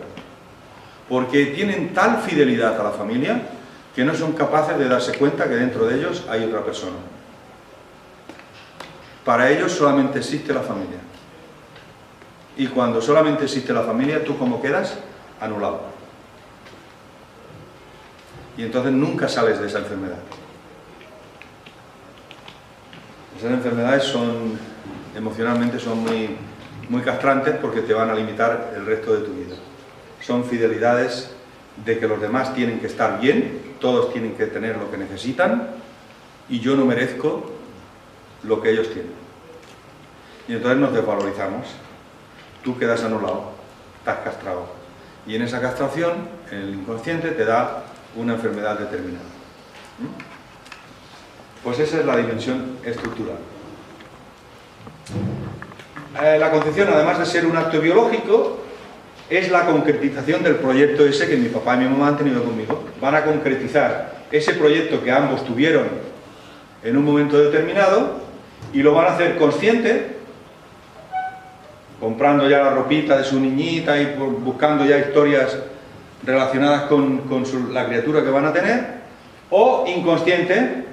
porque tienen tal fidelidad a la familia que no son capaces de darse cuenta que dentro de ellos hay otra persona. Para ellos solamente existe la familia. Y cuando solamente existe la familia, ¿tú cómo quedas? Anulado. Y entonces nunca sales de esa enfermedad. Esas enfermedades emocionalmente son muy castrantes porque te van a limitar el resto de tu vida. Son fidelidades de que los demás tienen que estar bien, todos tienen que tener lo que necesitan y yo no merezco lo que ellos tienen. Y entonces nos desvalorizamos. Tú quedas anulado, estás castrado. Y en esa castración, el inconsciente te da una enfermedad determinada. Pues esa es la dimensión estructural. La concepción, además de ser un acto biológico, es la concretización del proyecto ese que mi papá y mi mamá han tenido conmigo. Van a concretizar ese proyecto que ambos tuvieron en un momento determinado y lo van a hacer consciente, comprando ya la ropita de su niñita y buscando ya historias relacionadas con la criatura que van a tener, o inconsciente,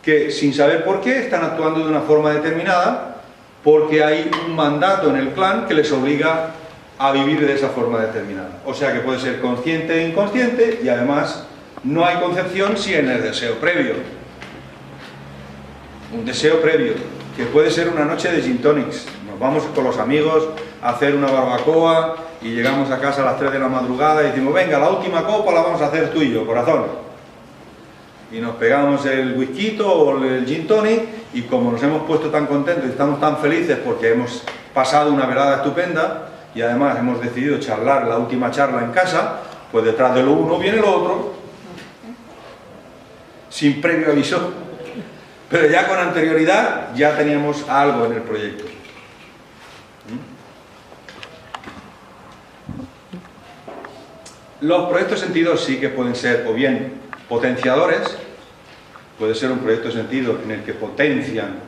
que sin saber por qué están actuando de una forma determinada porque hay un mandato en el clan que les obliga a vivir de esa forma determinada. O sea que puede ser consciente e inconsciente y además no hay concepción sin el deseo previo. Un deseo previo, que puede ser una noche de gin tonics. Nos vamos con los amigos a hacer una barbacoa y llegamos a casa a las 3 de la madrugada y decimos, venga, la última copa la vamos a hacer tú y yo, corazón. Y nos pegamos el whisky o el gin tonic y como nos hemos puesto tan contentos y estamos tan felices porque hemos pasado una velada estupenda y además hemos decidido charlar la última charla en casa, pues detrás de lo uno viene lo otro. sin previo aviso, pero ya con anterioridad ya teníamos algo en el proyecto. Los proyectos de sentido sí que pueden ser o bien potenciadores, puede ser un proyecto de sentido en el que potencian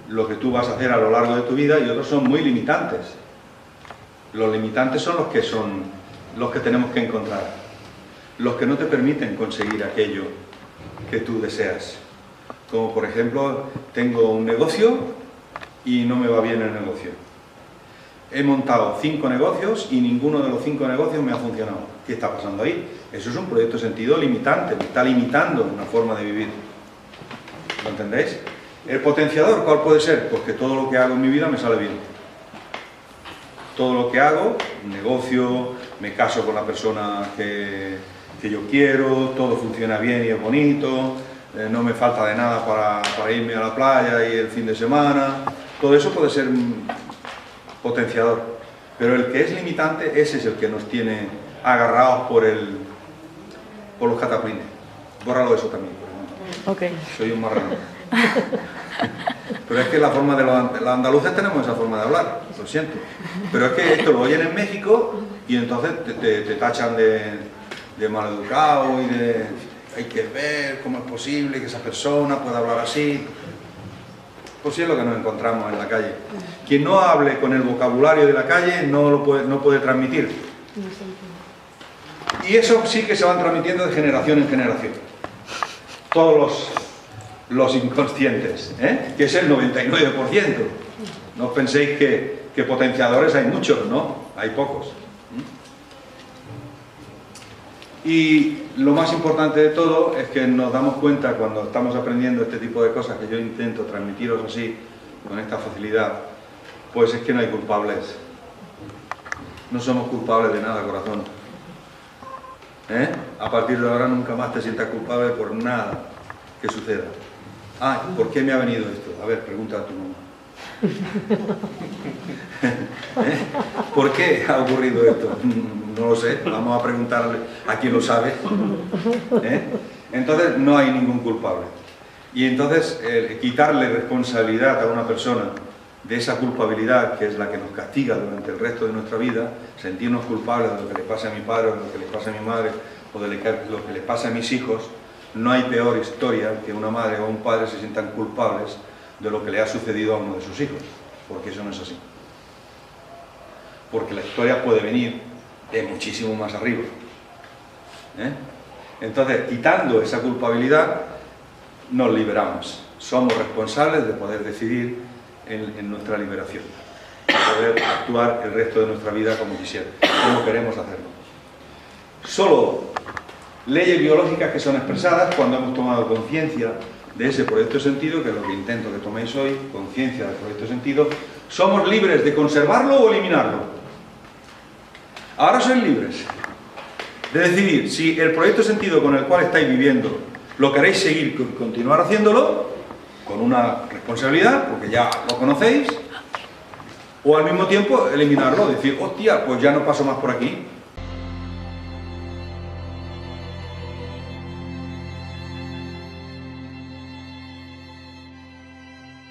lo que tú vas a hacer a lo largo de tu vida, y otros son muy limitantes. Los limitantes son los que tenemos que encontrar, los que no te permiten conseguir aquello que tú deseas. Como por ejemplo, tengo un negocio y no me va bien el negocio. He montado 5 negocios y ninguno de los 5 negocios me ha funcionado. ¿Qué está pasando ahí? Eso es un proyecto de sentido limitante, me está limitando una forma de vivir. ¿Lo entendéis? El potenciador, ¿cuál puede ser? Pues que todo lo que hago en mi vida me sale bien. Todo lo que hago, un negocio, me caso con la persona que yo quiero, todo funciona bien y es bonito, no me falta de nada para irme a la playa y el fin de semana. Todo eso puede ser un potenciador. Pero el que es limitante, ese es el que nos tiene agarrados por los cataplines. Bórralo eso también. Ok. Soy un marrano. Pero es que la forma de los andaluces tenemos esa forma de hablar, lo siento. Pero es que esto lo oyen en México y entonces te tachan de maleducado y de... Hay que ver cómo es posible que esa persona pueda hablar así. Pues sí es lo que nos encontramos en la calle. Quien no hable con el vocabulario de la calle no puede transmitir. Y eso sí que se van transmitiendo de generación en generación. Todos los inconscientes, que es el 99%. No os penséis que potenciadores hay muchos, ¿no? Hay pocos. Y lo más importante de todo es que nos damos cuenta cuando estamos aprendiendo este tipo de cosas, que yo intento transmitiros así, con esta facilidad, pues es que no hay culpables. No somos culpables de nada, corazón. A partir de ahora nunca más te sientas culpable por nada que suceda. Ah, ¿por qué me ha venido esto? A ver, pregunta a tu mamá. ¿Por qué ha ocurrido esto? No lo sé, vamos a preguntarle a quien lo sabe. Entonces no hay ningún culpable. Y entonces quitarle responsabilidad a una persona de esa culpabilidad, que es la que nos castiga durante el resto de nuestra vida, sentirnos culpables de lo que le pasa a mi padre, o de lo que le pasa a mi madre, o de lo que le pasa a mis hijos, no hay peor historia que una madre o un padre se sientan culpables de lo que le ha sucedido a uno de sus hijos, porque eso no es así. Porque la historia puede venir de muchísimo más arriba. Entonces, quitando esa culpabilidad, nos liberamos. Somos responsables de poder decidir en nuestra liberación, de poder actuar el resto de nuestra vida como quisiera, como queremos hacerlo. Solo leyes biológicas que son expresadas cuando hemos tomado conciencia de ese proyecto de sentido, que es lo que intento que toméis hoy, conciencia del proyecto de sentido, somos libres de conservarlo o eliminarlo. Ahora sois libres de decidir si el proyecto de sentido con el cual estáis viviendo lo queréis seguir, continuar haciéndolo, con una responsabilidad, porque ya lo conocéis, o al mismo tiempo eliminarlo, decir, hostia, pues ya no paso más por aquí.